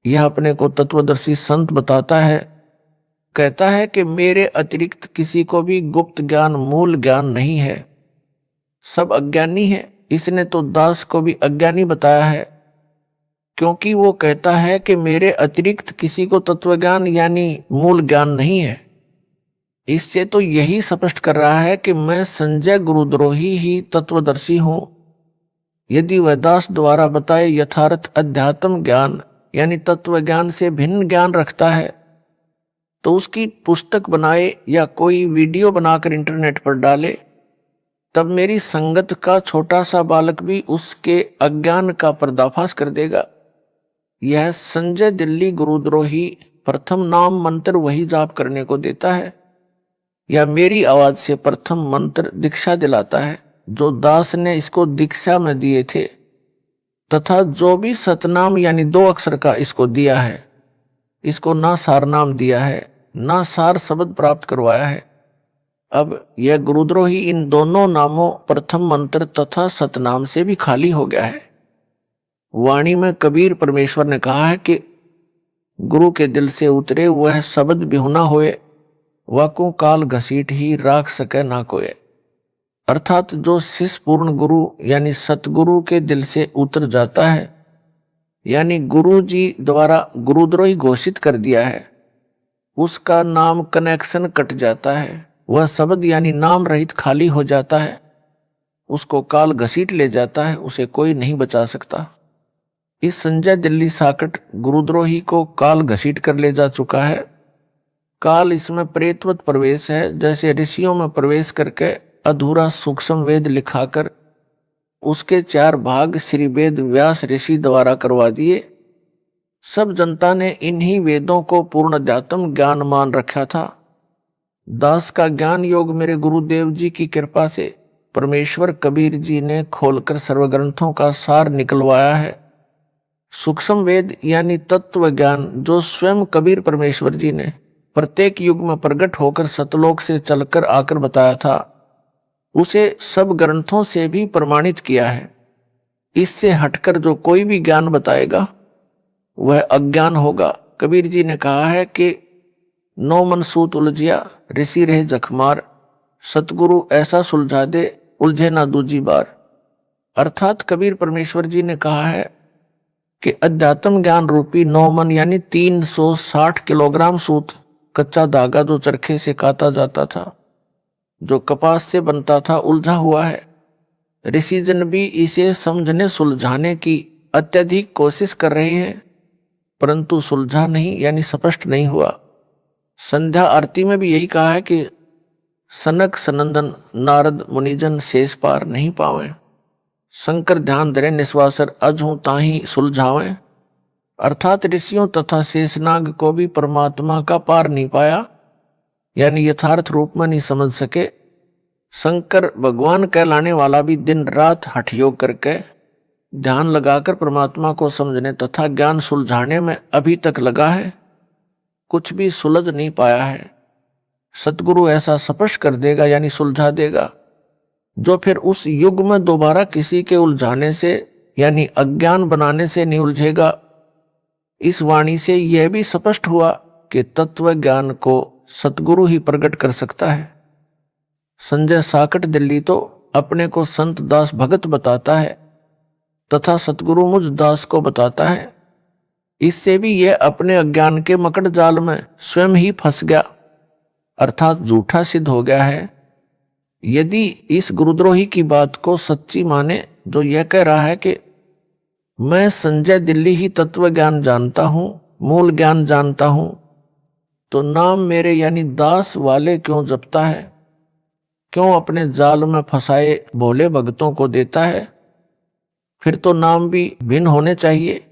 यह अपने को तत्वदर्शी संत बताता है, कहता है कि मेरे अतिरिक्त किसी को भी गुप्त ज्ञान मूल ज्ञान नहीं है, सब अज्ञानी है। इसने तो दास को भी अज्ञानी बताया है, क्योंकि वो कहता है कि मेरे अतिरिक्त किसी को तत्वज्ञान यानी मूल ज्ञान नहीं है। इससे तो यही स्पष्ट कर रहा है कि मैं संजय गुरुद्रोही ही तत्वदर्शी हूं। यदि वह दास द्वारा बताए यथार्थ अध्यात्म ज्ञान यानी तत्व ज्ञान से भिन्न ज्ञान रखता है तो उसकी पुस्तक बनाए या कोई वीडियो बनाकर इंटरनेट पर डाले, तब मेरी संगत का छोटा सा बालक भी उसके अज्ञान का पर्दाफाश कर देगा। यह संजय दिल्ली गुरुद्रोही प्रथम नाम मंत्र वही जाप करने को देता है या मेरी आवाज से प्रथम मंत्र दीक्षा दिलाता है जो दास ने इसको दीक्षा में दिए थे, तथा जो भी सतनाम यानी 2 अक्षर का इसको दिया है, इसको ना सार नाम दिया है, ना सार शब्द प्राप्त करवाया है। अब यह गुरुद्रोही इन दोनों नामों प्रथम मंत्र तथा सतनाम से भी खाली हो गया है। वाणी में कबीर परमेश्वर ने कहा है कि गुरु के दिल से उतरे वह शब्द बिहुना होए, वाकू काल घसीट ही राख सके ना कोय। अर्थात जो शिष्य पूर्ण गुरु यानी सतगुरु के दिल से उतर जाता है यानी गुरु जी द्वारा गुरुद्रोही घोषित कर दिया है, उसका नाम कनेक्शन कट जाता है, वह शब्द यानी नाम रहित खाली हो जाता है, उसको काल घसीट ले जाता है, उसे कोई नहीं बचा सकता। इस संजय दिल्ली साकट गुरुद्रोही को काल घसीट कर ले जा चुका है। काल इसमें प्रेतवत प्रवेश है, जैसे ऋषियों में प्रवेश करके अधूरा सूक्ष्म वेद लिखाकर उसके 4 भाग श्री वेद व्यास ऋषि द्वारा करवा दिए। सब जनता ने इन्हीं वेदों को पूर्ण अध्यात्म ज्ञान मान रखा था। दास का ज्ञान योग मेरे गुरुदेव जी की कृपा से परमेश्वर कबीर जी ने खोलकर सर्वग्रंथों का सार निकलवाया है। सूक्ष्म वेद यानी तत्व ज्ञान जो स्वयं कबीर परमेश्वर जी ने प्रत्येक युग में प्रकट होकर सतलोक से चलकर आकर बताया था, उसे सब ग्रंथों से भी प्रमाणित किया है। इससे हटकर जो कोई भी ज्ञान बताएगा वह अज्ञान होगा। कबीर जी ने कहा है कि 9 मन सूत उलझिया ऋषि रहे जखमार, सतगुरु ऐसा सुलझा दे उलझे ना दूजी बार। अर्थात कबीर परमेश्वर जी ने कहा है कि अध्यात्म ज्ञान रूपी 9 मन यानी 360 किलोग्राम सूत, कच्चा धागा जो चरखे से काता जाता था, जो कपास से बनता था, उलझा हुआ है। ऋषिजन भी इसे समझने सुलझाने की अत्यधिक कोशिश कर रहे हैं, परंतु सुलझा नहीं यानी स्पष्ट नहीं हुआ। संध्या आरती में भी यही कहा है कि सनक सनंदन नारद मुनिजन शेष पार नहीं पावे, शंकर ध्यान धरे निस्वासर अजहू ताही सुलझावे। अर्थात ऋषियों तथा शेषनाग को भी परमात्मा का पार नहीं पाया यानी यथार्थ रूप में नहीं समझ सके। शंकर भगवान कहलाने वाला भी दिन रात हठ योग करके ध्यान लगाकर परमात्मा को समझने तथा ज्ञान सुलझाने में अभी तक लगा है, कुछ भी सुलझ नहीं पाया है। सतगुरु ऐसा स्पष्ट कर देगा यानी सुलझा देगा, जो फिर उस युग में दोबारा किसी के उलझाने से यानी अज्ञान बनाने से नहीं उलझेगा। इस वाणी से यह भी स्पष्ट हुआ कि तत्व ज्ञान को सतगुरु ही प्रकट कर सकता है। संजय साकट दिल्ली तो अपने को संत दास भगत बताता है तथा सतगुरु मुझ दास को बताता है। इससे भी यह अपने अज्ञान के मकड़ जाल में स्वयं ही फंस गया, अर्थात झूठा सिद्ध हो गया है। यदि इस गुरुद्रोही की बात को सच्ची माने जो यह कह रहा है कि मैं संजय दिल्ली ही तत्व ज्ञान जानता हूं, मूल ज्ञान जानता हूं, तो नाम मेरे यानी दास वाले क्यों जपता है, क्यों अपने जाल में फंसाए भोले भक्तों को देता है? फिर तो नाम भी भिन्न होने चाहिए।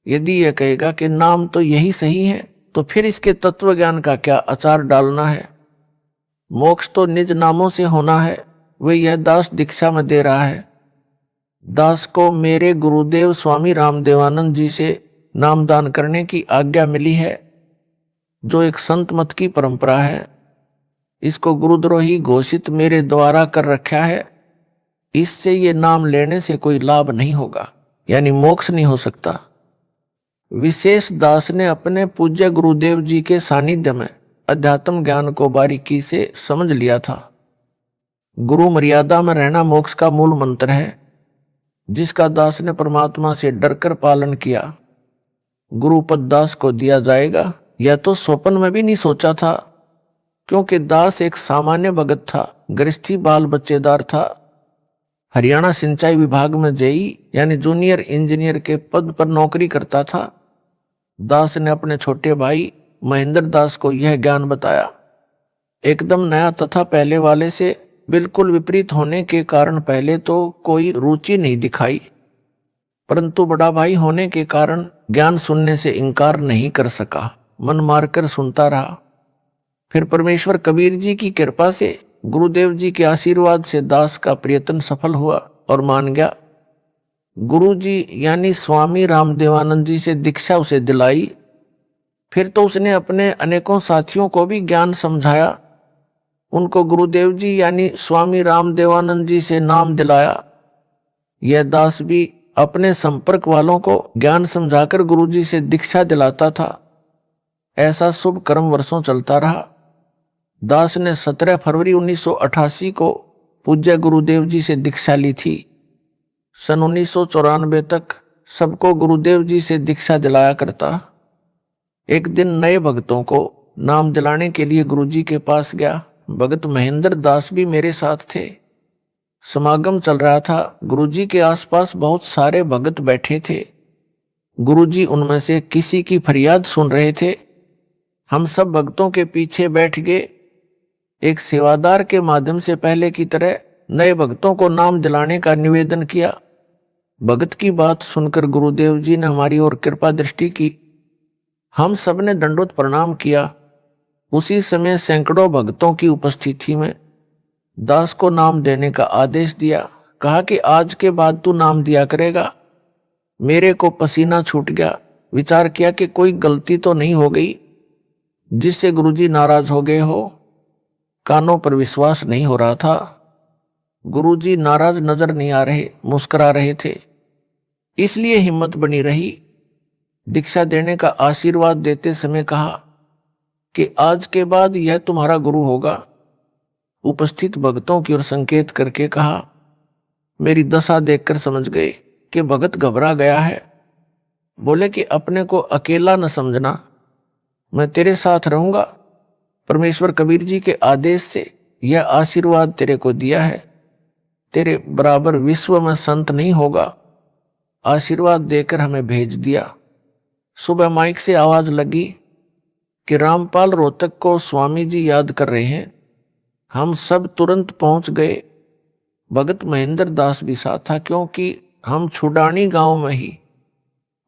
यदि यह कहेगा कि नाम तो यही सही है, तो फिर इसके तत्व ज्ञान का क्या अचार डालना है? मोक्ष तो निज नामों से होना है, वे यह दास दीक्षा में दे रहा है। दास को मेरे गुरुदेव स्वामी रामदेवानंद जी से नामदान करने की आज्ञा मिली है, जो एक संत मत की परंपरा है। इसको गुरुद्रोही घोषित मेरे द्वारा कर रखा है। इससे ये नाम लेने से कोई लाभ नहीं होगा, यानी मोक्ष नहीं हो सकता। विशेष दास ने अपने पूज्य गुरुदेव जी के सानिध्य में अध्यात्म ज्ञान को बारीकी से समझ लिया था। गुरु मर्यादा में रहना मोक्ष का मूल मंत्र है, जिसका दास ने परमात्मा से डरकर पालन किया। गुरुपद दास को दिया जाएगा, यह तो स्वप्न में भी नहीं सोचा था, क्योंकि दास एक सामान्य भगत था, गृहस्थी बाल बच्चेदार था। हरियाणा सिंचाई विभाग में जेई यानी जूनियर इंजीनियर के पद पर नौकरी करता था। दास ने अपने छोटे भाई महेंद्र दास को यह ज्ञान बताया। एकदम नया तथा पहले वाले से बिल्कुल विपरीत होने के कारण पहले तो कोई रुचि नहीं दिखाई, परंतु बड़ा भाई होने के कारण ज्ञान सुनने से इनकार नहीं कर सका, मन मारकर सुनता रहा। फिर परमेश्वर कबीर जी की कृपा से, गुरुदेव जी के आशीर्वाद से दास का प्रयत्न सफल हुआ और मान गया। गुरु जी यानी स्वामी रामदेवानंद जी से दीक्षा उसे दिलाई। फिर तो उसने अपने अनेकों साथियों को भी ज्ञान समझाया, उनको गुरुदेव जी यानी स्वामी रामदेवानंद जी से नाम दिलाया। यह दास भी अपने संपर्क वालों को ज्ञान समझाकर गुरु जी से दीक्षा दिलाता था। ऐसा शुभ कर्म वर्षों चलता रहा। दास ने 17 फरवरी 1988 को पूज्य गुरुदेव जी से दीक्षा ली थी। सन 1994 तक सबको गुरुदेव जी से दीक्षा दिलाया करता। एक दिन नए भक्तों को नाम दिलाने के लिए गुरुजी के पास गया। भगत महेंद्र दास भी मेरे साथ थे। समागम चल रहा था। गुरुजी के आसपास बहुत सारे भगत बैठे थे। गुरुजी उनमें से किसी की फरियाद सुन रहे थे। हम सब भक्तों के पीछे बैठ गए। एक सेवादार के माध्यम से पहले की तरह नए भक्तों को नाम दिलाने का निवेदन किया। भगत की बात सुनकर गुरुदेव जी ने हमारी ओर कृपा दृष्टि की। हम सब ने दंडोत प्रणाम किया। उसी समय सैकड़ों भक्तों की उपस्थिति में दास को नाम देने का आदेश दिया। कहा कि आज के बाद तू नाम दिया करेगा। मेरे को पसीना छूट गया। विचार किया कि कोई गलती तो नहीं हो गई जिससे गुरुजी नाराज हो गए हो। कानों पर विश्वास नहीं हो रहा था। गुरुजी नाराज नजर नहीं आ रहे, मुस्कुरा रहे थे, इसलिए हिम्मत बनी रही। दीक्षा देने का आशीर्वाद देते समय कहा कि आज के बाद यह तुम्हारा गुरु होगा। उपस्थित भक्तों की ओर संकेत करके कहा। मेरी दशा देखकर समझ गए कि भगत घबरा गया है। बोले कि अपने को अकेला न समझना, मैं तेरे साथ रहूंगा। परमेश्वर कबीर जी के आदेश से यह आशीर्वाद तेरे को दिया है। तेरे बराबर विश्व में संत नहीं होगा। आशीर्वाद देकर हमें भेज दिया। सुबह माइक से आवाज लगी कि रामपाल रोहतक को स्वामी जी याद कर रहे हैं। हम सब तुरंत पहुंच गए। भगत महेंद्र दास भी साथ था, क्योंकि हम छुडानी गांव में ही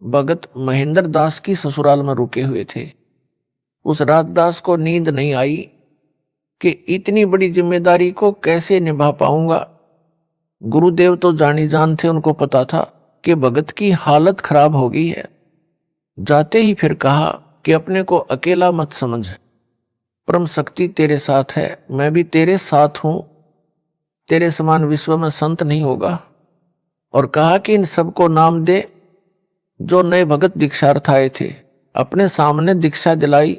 भगत महेंद्र दास की ससुराल में रुके हुए थे। उस रात दास को नींद नहीं आई कि इतनी बड़ी जिम्मेदारी को कैसे निभा पाऊंगा। गुरुदेव तो जानी जान थे, उनको पता था कि भगत की हालत खराब हो गई है। जाते ही फिर कहा कि अपने को अकेला मत समझ, परम शक्ति तेरे साथ है, मैं भी तेरे साथ हूं। तेरे समान विश्व में संत नहीं होगा। और कहा कि इन सबको नाम दे जो नए भगत दीक्षार्थ आए थे। अपने सामने दीक्षा दिलाई।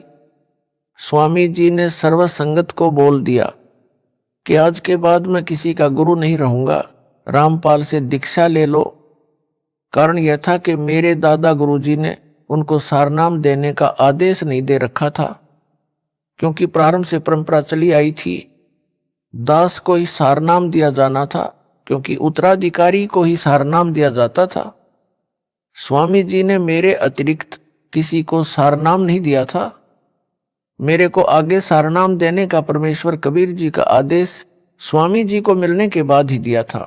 स्वामी जी ने सर्व संगत को बोल दिया कि आज के बाद मैं किसी का गुरु नहीं रहूंगा, रामपाल से दीक्षा ले लो। कारण यह था कि मेरे दादा गुरुजी ने उनको सारनाम देने का आदेश नहीं दे रखा था, क्योंकि प्रारंभ से परंपरा चली आई थी दास को ही सारनाम दिया जाना था, क्योंकि उत्तराधिकारी को ही सारनाम दिया जाता था। स्वामी जी ने मेरे अतिरिक्त किसी को सारनाम नहीं दिया था। मेरे को आगे सारनाम देने का परमेश्वर कबीर जी का आदेश स्वामी जी को मिलने के बाद ही दिया था।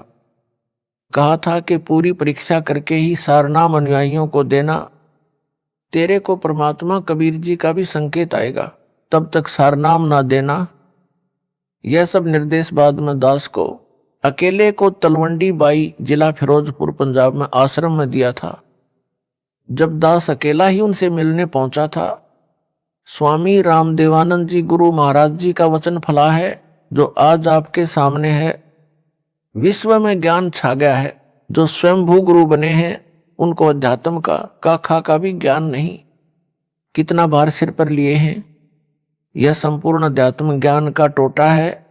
कहा था कि पूरी परीक्षा करके ही सारनाम अनुयायियों को देना, तेरे को परमात्मा कबीर जी का भी संकेत आएगा, तब तक सारनाम ना देना। यह सब निर्देश बाद में दास को अकेले को तलवंडी बाई जिला फिरोजपुर पंजाब में आश्रम में दिया था। जब दास अकेला ही उनसे मिलने पहुंचा था, स्वामी रामदेवानंद जी गुरु महाराज जी का वचन फला है जो आज आपके सामने है। विश्व में ज्ञान छा गया है। जो स्वयंभू गुरु बने हैं उनको अध्यात्म का खा का भी ज्ञान नहीं। कितना भार सिर पर लिए हैं। यह संपूर्ण अध्यात्म ज्ञान का टोटा है।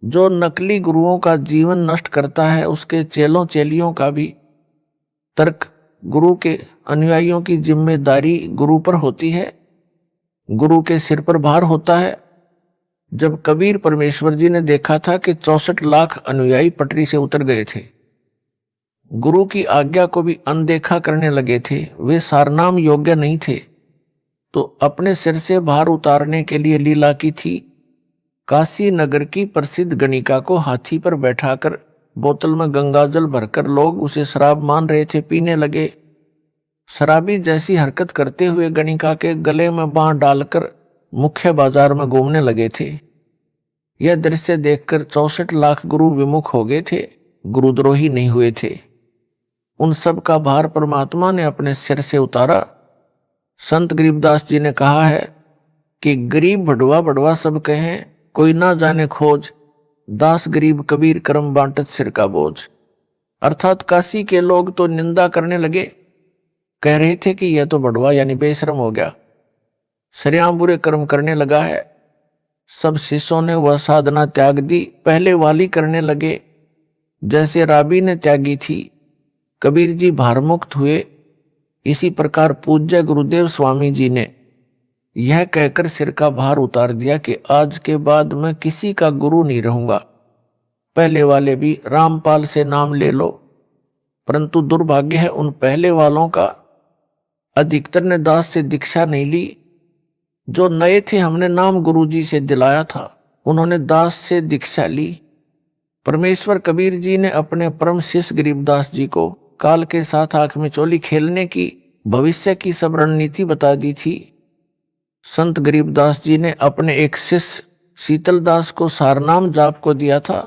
जो नकली गुरुओं का जीवन नष्ट करता है, उसके चेलों चेलियों का भी तर्क गुरु के अनुयायियों की जिम्मेदारी गुरु पर होती है, गुरु के सिर पर भार होता है। जब कबीर परमेश्वर जी ने देखा था कि 64 लाख अनुयायी पटरी से उतर गए थे, गुरु की आज्ञा को भी अनदेखा करने लगे थे, वे सारनाम योग्य नहीं थे, तो अपने सिर से भार उतारने के लिए लीला की थी। काशी नगर की प्रसिद्ध गणिका को हाथी पर बैठाकर बोतल में गंगाजल भरकर लोग उसे शराब मान रहे थे, पीने लगे। शराबी जैसी हरकत करते हुए गणिका के गले में बांह डालकर मुख्य बाजार में घूमने लगे थे। यह दृश्य देखकर 64 लाख गुरु विमुख हो गए थे, गुरुद्रोही नहीं हुए थे। उन सब का भार परमात्मा ने अपने सिर से उतारा। संत गरीबदास जी ने कहा है कि गरीब भड़वा भड़वा सब कहें, कोई ना जाने खोज, दास गरीब कबीर करम बांटत सिर का बोझ। अर्थात काशी के लोग तो निंदा करने लगे, कह रहे थे कि यह तो भड़वा यानी बेशरम हो गया, सरेआम बुरे कर्म करने लगा है। सब शिष्यों ने वह साधना त्याग दी, पहले वाली करने लगे जैसे राबी ने त्यागी थी। कबीर जी भारमुक्त हुए। इसी प्रकार पूज्य गुरुदेव स्वामी जी ने यह कहकर सिर का भार उतार दिया कि आज के बाद मैं किसी का गुरु नहीं रहूंगा। पहले वाले भी रामपाल से नाम ले लो। परंतु दुर्भाग्य है उन पहले वालों का, अधिकतर ने दास से दीक्षा नहीं ली। जो नए थे हमने नाम गुरुजी से दिलाया था, उन्होंने दास से दीक्षा ली। परमेश्वर कबीर जी ने अपने परम शिष्य गरीबदास जी को काल के साथ आंख में चोली खेलने की भविष्य की सब रणनीति बता दी थी। संत गरीबदास जी ने अपने एक शिष्य शीतलदास को सारनाम जाप को दिया था।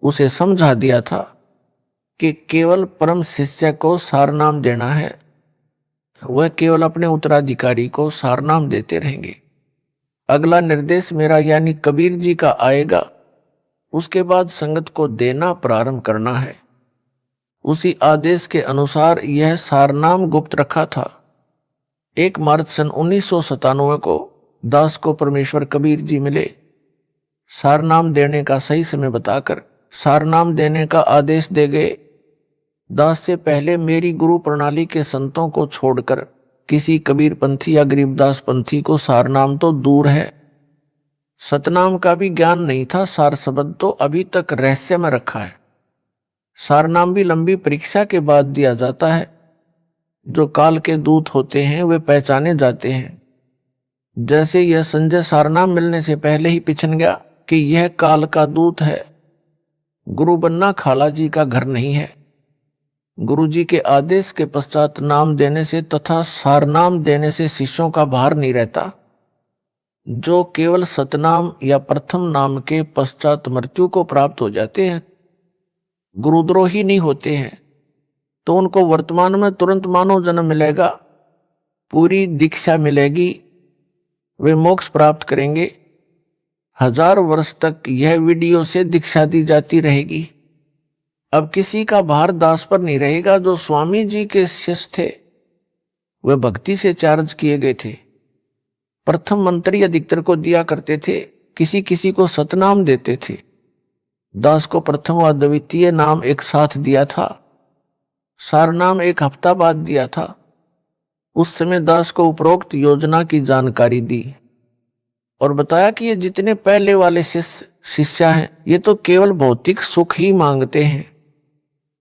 उसे समझा दिया था कि केवल परम शिष्य को सारनाम देना है, वह केवल अपने उत्तराधिकारी को सारनाम देते रहेंगे। अगला निर्देश मेरा यानी कबीर जी का आएगा, उसके बाद संगत को देना प्रारंभ करना है। उसी आदेश के अनुसार यह सारनाम गुप्त रखा था। 1 मार्च सन 1997 को दास को परमेश्वर कबीर जी मिले। सारनाम देने का सही समय बताकर सारनाम देने का आदेश दे गए। दास से पहले मेरी गुरु प्रणाली के संतों को छोड़कर किसी कबीर पंथी या गरीबदास पंथी को सारनाम तो दूर है, सतनाम का भी ज्ञान नहीं था। सार शब्द तो अभी तक रहस्य में रखा है। सारनाम भी लंबी परीक्षा के बाद दिया जाता है। जो काल के दूत होते हैं वे पहचाने जाते हैं। जैसे यह संजय सारनाम मिलने से पहले ही पिछन गया कि यह काल का दूत है। गुरु बनना खाला जी का घर नहीं है। गुरु जी के आदेश के पश्चात नाम देने से तथा सारनाम देने से शिष्यों का भार नहीं रहता। जो केवल सतनाम या प्रथम नाम के पश्चात मृत्यु को प्राप्त हो जाते हैं, गुरुद्रोही नहीं होते हैं, तो उनको वर्तमान में तुरंत मानव जन्म मिलेगा, पूरी दीक्षा मिलेगी, वे मोक्ष प्राप्त करेंगे। 1000 वर्ष तक यह वीडियो से दीक्षा दी जाती रहेगी। अब किसी का भार दास पर नहीं रहेगा। जो स्वामी जी के शिष्य थे वे भक्ति से चार्ज किए गए थे। प्रथम मंत्री अधिकतर को दिया करते थे, किसी किसी को सतनाम देते थे। दास को प्रथम व द्वितीय नाम एक साथ दिया था, सारनाम एक हफ्ता बाद दिया था। उस समय दास को उपरोक्त योजना की जानकारी दी और बताया कि ये जितने पहले वाले शिष्य हैं ये तो केवल भौतिक सुख ही मांगते हैं,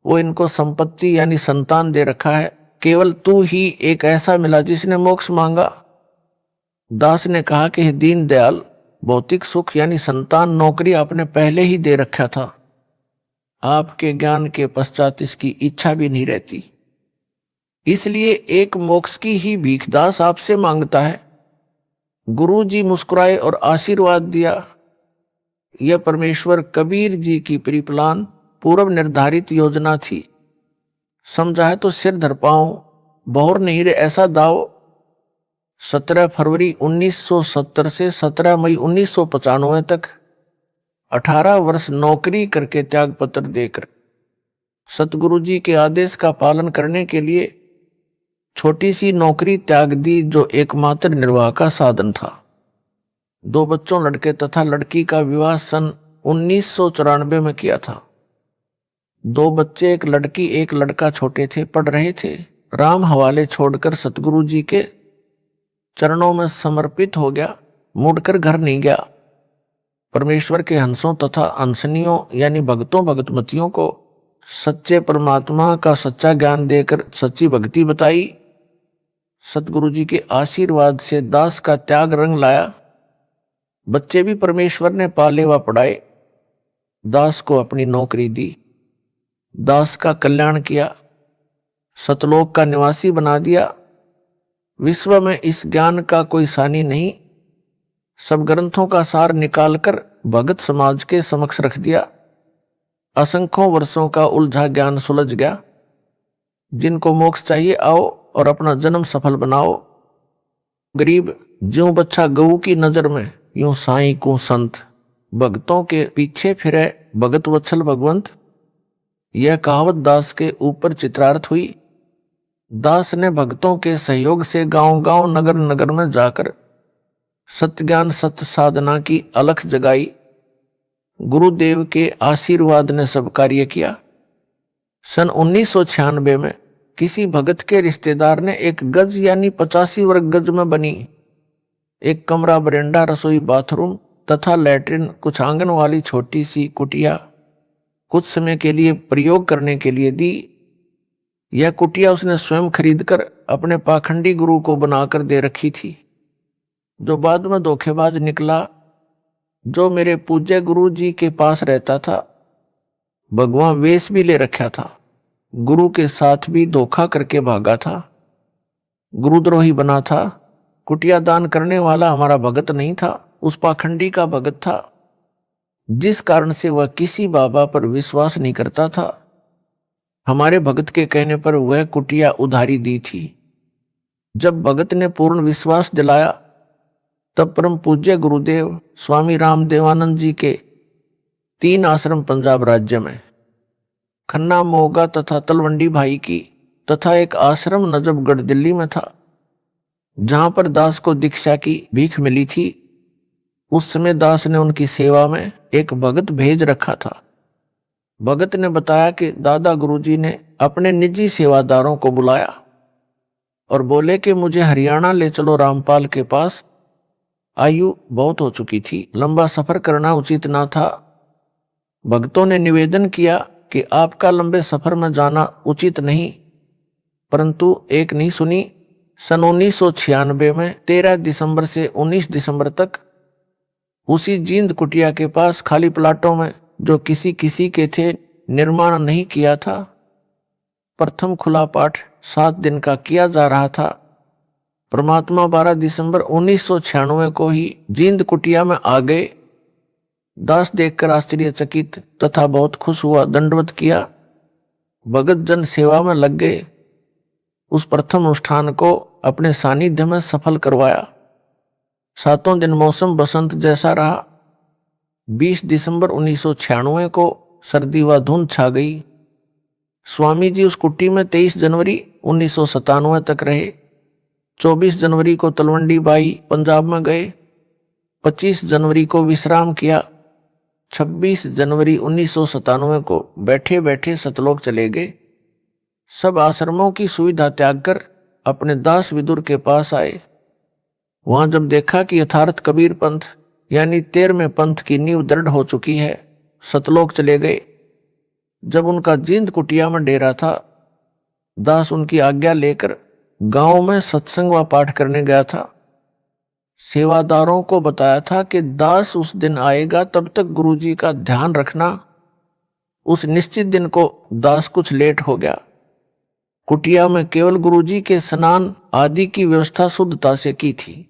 वो इनको संपत्ति यानी संतान दे रखा है, केवल तू ही एक ऐसा मिला जिसने मोक्ष मांगा। दास ने कहा कि हे दीन दयाल, भौतिक सुख यानी संतान नौकरी आपने पहले ही दे रखा था, आपके ज्ञान के पश्चात इसकी इच्छा भी नहीं रहती, इसलिए एक मोक्ष की ही भीख दास आपसे मांगता है। गुरु जी मुस्कुराए और आशीर्वाद दिया। यह परमेश्वर कबीर जी की प्रीप्लान पूर्व निर्धारित योजना थी। समझा है तो सिर धर पाऊं, बहुर नहीं रे ऐसा दाव। 17 फरवरी 1970 से 17 मई 1995 तक 18 वर्ष नौकरी करके त्याग पत्र देकर सतगुरु जी के आदेश का पालन करने के लिए छोटी सी नौकरी त्याग दी, जो एकमात्र निर्वाह का साधन था। 2 बच्चों लड़के तथा लड़की का विवाह सन 1994 में किया था। 2 बच्चे, एक लड़की एक लड़का छोटे थे, पढ़ रहे थे। राम हवाले छोड़कर सतगुरु जी के चरणों में समर्पित हो गया, मुड़कर घर नहीं गया। परमेश्वर के हंसों तथा हंसनियों यानी भक्तों भगतमतियों को सच्चे परमात्मा का सच्चा ज्ञान देकर सच्ची भक्ति बताई। सतगुरु जी के आशीर्वाद से दास का त्याग रंग लाया। बच्चे भी परमेश्वर ने पाले व पढ़ाए, दास को अपनी नौकरी दी, दास का कल्याण किया, सतलोक का निवासी बना दिया। विश्व में इस ज्ञान का कोई सानी नहीं। सब ग्रंथों का सार निकालकर भगत समाज के समक्ष रख दिया। असंख्यों वर्षों का उलझा ज्ञान सुलझ गया। जिनको मोक्ष चाहिए आओ और अपना जन्म सफल बनाओ। गरीब ज्यों बच्चा गऊ की नजर में, यूं साईं को संत, भक्तों के पीछे फिरे भगत वत्सल भगवंत। यह कहावत दास के ऊपर चित्रार्थ हुई। दास ने भक्तों के सहयोग से गांव-गांव नगर नगर में जाकर सत्य ज्ञान सत्य साधना की अलख जगाई। गुरुदेव के आशीर्वाद ने सब कार्य किया। सन 1996 में किसी भगत के रिश्तेदार ने एक गज यानी 85 वर्ग गज में बनी एक कमरा, बरेंडा, रसोई, बाथरूम तथा लैट्रिन, कुछ आंगन वाली छोटी सी कुटिया कुछ समय के लिए प्रयोग करने के लिए दी। यह कुटिया उसने स्वयं खरीदकर अपने पाखंडी गुरु को बनाकर दे रखी थी, जो बाद में धोखेबाज निकला। जो मेरे पूज्य गुरु जी के पास रहता था, भगवान वेश भी ले रखा था, गुरु के साथ भी धोखा करके भागा था, गुरुद्रोही बना था। कुटिया दान करने वाला हमारा भगत नहीं था, उस पाखंडी का भगत था, जिस कारण से वह किसी बाबा पर विश्वास नहीं करता था। हमारे भगत के कहने पर वह कुटिया उधारी दी थी। जब भगत ने पूर्ण विश्वास दिलाया, तब परम पूज्य गुरुदेव स्वामी रामदेवानंद जी के 3 आश्रम पंजाब राज्य में, खन्ना, मोगा तथा तलवंडी भाई की, तथा एक आश्रम नजफगढ़ दिल्ली में था, जहां पर दास को दीक्षा की भीख मिली थी। उस समय दास ने उनकी सेवा में एक भगत भेज रखा था। भगत ने बताया कि दादा गुरुजी ने अपने निजी सेवादारों को बुलाया और बोले कि मुझे हरियाणा ले चलो रामपाल के पास। आयु बहुत हो चुकी थी, लंबा सफर करना उचित ना था। भक्तों ने निवेदन किया कि आपका लंबे सफर में जाना उचित नहीं, परंतु एक नहीं सुनी। सन 1996 में 13 दिसंबर से 19 दिसंबर तक उसी जींद कुटिया के पास खाली प्लाटों में, जो किसी किसी के थे, निर्माण नहीं किया था, प्रथम खुला पाठ 7 दिन का किया जा रहा था। परमात्मा 12 दिसंबर 1996 को ही जींद कुटिया में आ गए। दास देखकर आश्चर्यचकित तथा बहुत खुश हुआ, दंडवत किया। भगत जन सेवा में लग गए। उस प्रथम अनुष्ठान को अपने सानिध्य में सफल करवाया। 7 दिन मौसम बसंत जैसा रहा। 20 दिसंबर 1996 को सर्दी व धुंध छा गई। स्वामी जी उस कुटी में 23 जनवरी 1997 तक रहे। 24 जनवरी को तलवंडी बाई पंजाब में गए। 25 जनवरी को विश्राम किया। 26 जनवरी 1997 को बैठे बैठे सतलोक चले गए। सब आश्रमों की सुविधा त्याग कर अपने दास विदुर के पास आए। वहां जब देखा कि यथार्थ कबीर पंथ यानी 13वें पंथ की नींव दृढ़ हो चुकी है, सतलोक चले गए। जब उनका जींद कुटिया में डेरा था, दास उनकी आज्ञा लेकर गांव में सत्संग व पाठ करने गया था। सेवादारों को बताया था कि दास उस दिन आएगा, तब तक गुरुजी का ध्यान रखना। उस निश्चित दिन को दास कुछ लेट हो गया। कुटिया में केवल गुरुजी के स्नान आदि की व्यवस्था शुद्धता से की थी।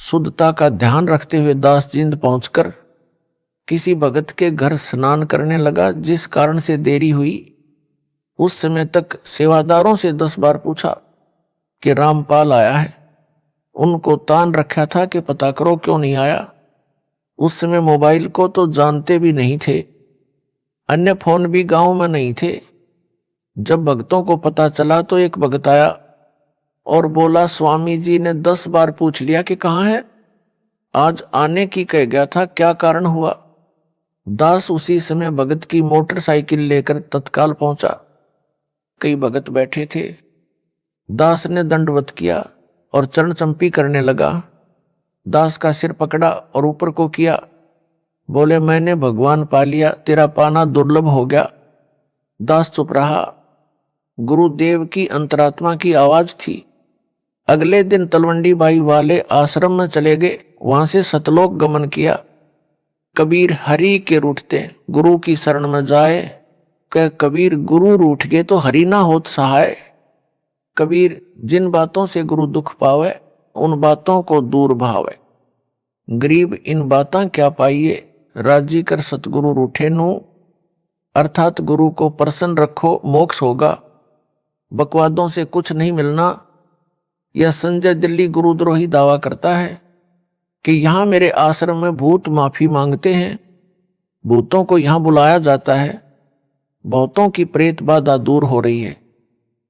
शुद्धता का ध्यान रखते हुए दास जींद पहुंचकर किसी भगत के घर स्नान करने लगा, जिस कारण से देरी हुई। उस समय तक सेवादारों से 10 बार पूछा कि रामपाल आया है। उनको तान रखा था कि पता करो क्यों नहीं आया। उस समय मोबाइल को तो जानते भी नहीं थे, अन्य फोन भी गांव में नहीं थे। जब भक्तों को पता चला तो एक भगत आया और बोला, स्वामी जी ने 10 बार पूछ लिया कि कहाँ है, आज आने की कह गया था, क्या कारण हुआ। दास उसी समय भगत की मोटरसाइकिल लेकर तत्काल पहुंचा। कई भगत बैठे थे। दास ने दंडवत किया और चरण चंपी करने लगा। दास का सिर पकड़ा और ऊपर को किया। बोले, मैंने भगवान पा लिया, तेरा पाना दुर्लभ हो गया। दास चुप रहा। गुरुदेव की अंतरात्मा की आवाज थी। अगले दिन तलवंडी बाई वाले आश्रम में चले गए, वहां से सतलोक गमन किया। कबीर हरि के रूठते गुरु की शरण में जाए, कह कबीर गुरु रूठ गए तो हरि ना होत सहाय। कबीर जिन बातों से गुरु दुख पावे, उन बातों को दूर भावे। गरीब इन बातां क्या पाइए, राजी कर सतगुरु रूठे नू। अर्थात गुरु को प्रसन्न रखो, मोक्ष होगा। बकवादों से कुछ नहीं मिलना। यह संजय दिल्ली गुरुद्रोही दावा करता है कि यहां मेरे आश्रम में भूत माफी मांगते हैं। भूतों को यहां बुलाया जाता है। बहुतों की प्रेत बाधा दूर हो रही है।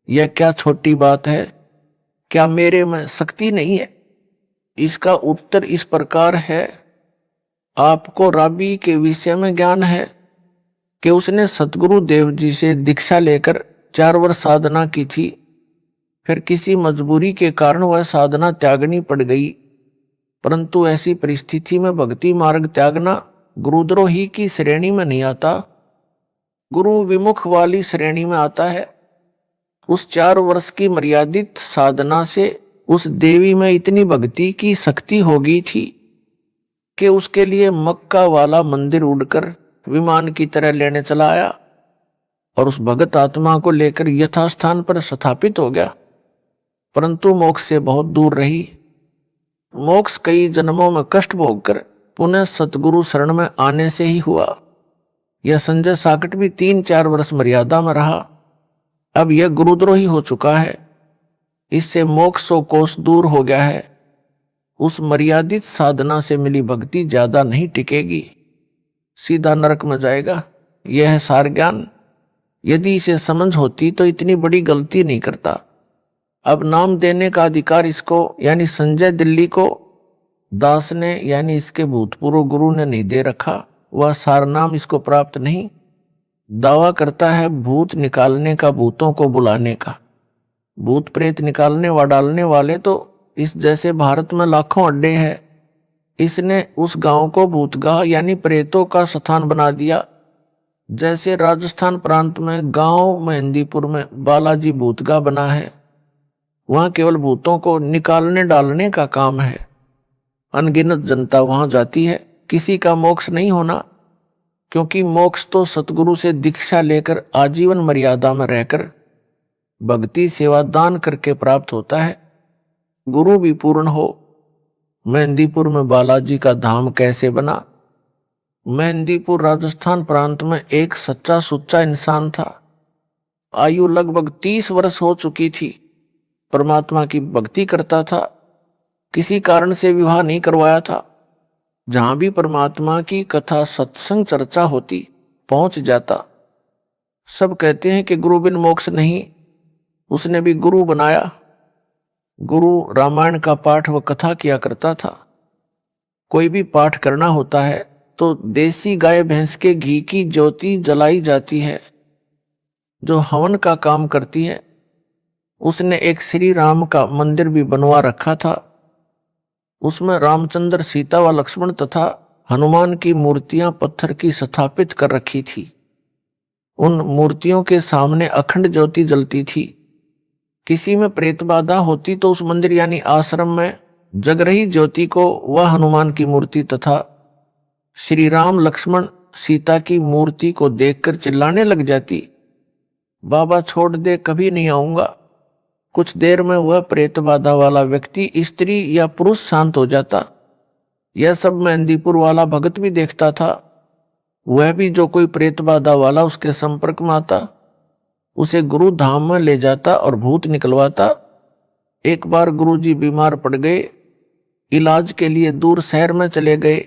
यह क्या छोटी बात है? क्या मेरे में शक्ति नहीं है? इसका उत्तर इस प्रकार है। आपको राबी के विषय में ज्ञान है कि उसने सतगुरु देव जी से दीक्षा लेकर 4 वर्ष साधना की थी। फिर किसी मजबूरी के कारण वह साधना त्यागनी पड़ गई। परंतु ऐसी परिस्थिति में भक्ति मार्ग त्यागना गुरुद्रोही की श्रेणी में नहीं आता, गुरु विमुख वाली श्रेणी में आता है। उस 4 वर्ष की मर्यादित साधना से उस देवी में इतनी भक्ति की शक्ति हो गई थी कि उसके लिए मक्का वाला मंदिर उड़कर विमान की तरह लेने चला आया और उस भगत आत्मा को लेकर यथास्थान पर स्थापित हो गया। परंतु मोक्ष से बहुत दूर रही। मोक्ष कई जन्मों में कष्ट भोगकर पुनः सतगुरु शरण में आने से ही हुआ। यह संजय साकट भी 3-4 वर्ष मर्यादा में रहा। अब यह गुरुद्रोही हो चुका है। इससे मोक्ष सौ कोस दूर हो गया है। उस मर्यादित साधना से मिली भक्ति ज्यादा नहीं टिकेगी, सीधा नरक में जाएगा। यह है सार ज्ञान। यदि इसे समझ होती तो इतनी बड़ी गलती नहीं करता। अब नाम देने का अधिकार इसको यानी संजय दिल्ली को दास ने यानी इसके भूतपूर्व गुरु ने नहीं दे रखा। वह सार नाम इसको प्राप्त नहीं। दावा करता है भूत निकालने का, भूतों को बुलाने का। भूत प्रेत निकालने व डालने वाले तो इस जैसे भारत में लाखों अड्डे हैं। इसने उस गांव को भूतगाह यानी प्रेतों का स्थान बना दिया। जैसे राजस्थान प्रांत में गांव मेहंदीपुर में बालाजी भूतगाह बना है, वहां केवल भूतों को निकालने डालने का काम है। अनगिनत जनता वहां जाती है। किसी का मोक्ष नहीं होना, क्योंकि मोक्ष तो सतगुरु से दीक्षा लेकर आजीवन मर्यादा में रहकर भक्ति सेवा दान करके प्राप्त होता है। गुरु भी पूर्ण हो। मेहंदीपुर में बालाजी का धाम कैसे बना? मेहंदीपुर राजस्थान प्रांत में एक सच्चा सुच्चा इंसान था। आयु लगभग 30 वर्ष हो चुकी थी। परमात्मा की भक्ति करता था। किसी कारण से विवाह नहीं करवाया था। जहां भी परमात्मा की कथा सत्संग चर्चा होती पहुंच जाता। सब कहते हैं कि गुरु बिन मोक्ष नहीं। उसने भी गुरु बनाया। गुरु रामायण का पाठ व कथा किया करता था। कोई भी पाठ करना होता है तो देसी गाय भैंस के घी की ज्योति जलाई जाती है जो हवन का काम करती है। उसने एक श्री राम का मंदिर भी बनवा रखा था। उसमें रामचंद्र, सीता व लक्ष्मण तथा हनुमान की मूर्तियां पत्थर की स्थापित कर रखी थी। उन मूर्तियों के सामने अखंड ज्योति जलती थी। किसी में प्रेत बाधा होती तो उस मंदिर यानी आश्रम में जग रही ज्योति को वह हनुमान की मूर्ति तथा श्री राम, लक्ष्मण, सीता की मूर्ति को देखकर चिल्लाने लग जाती, बाबा छोड़ दे, कभी नहीं आऊंगा। कुछ देर में वह प्रेत बाधा वाला व्यक्ति स्त्री या पुरुष शांत हो जाता। यह सब मेहंदीपुर वाला भगत भी देखता था। वह भी जो कोई प्रेत बाधा वाला उसके संपर्क में आता उसे गुरु धाम में ले जाता और भूत निकलवाता। एक बार गुरुजी बीमार पड़ गए, इलाज के लिए दूर शहर में चले गए।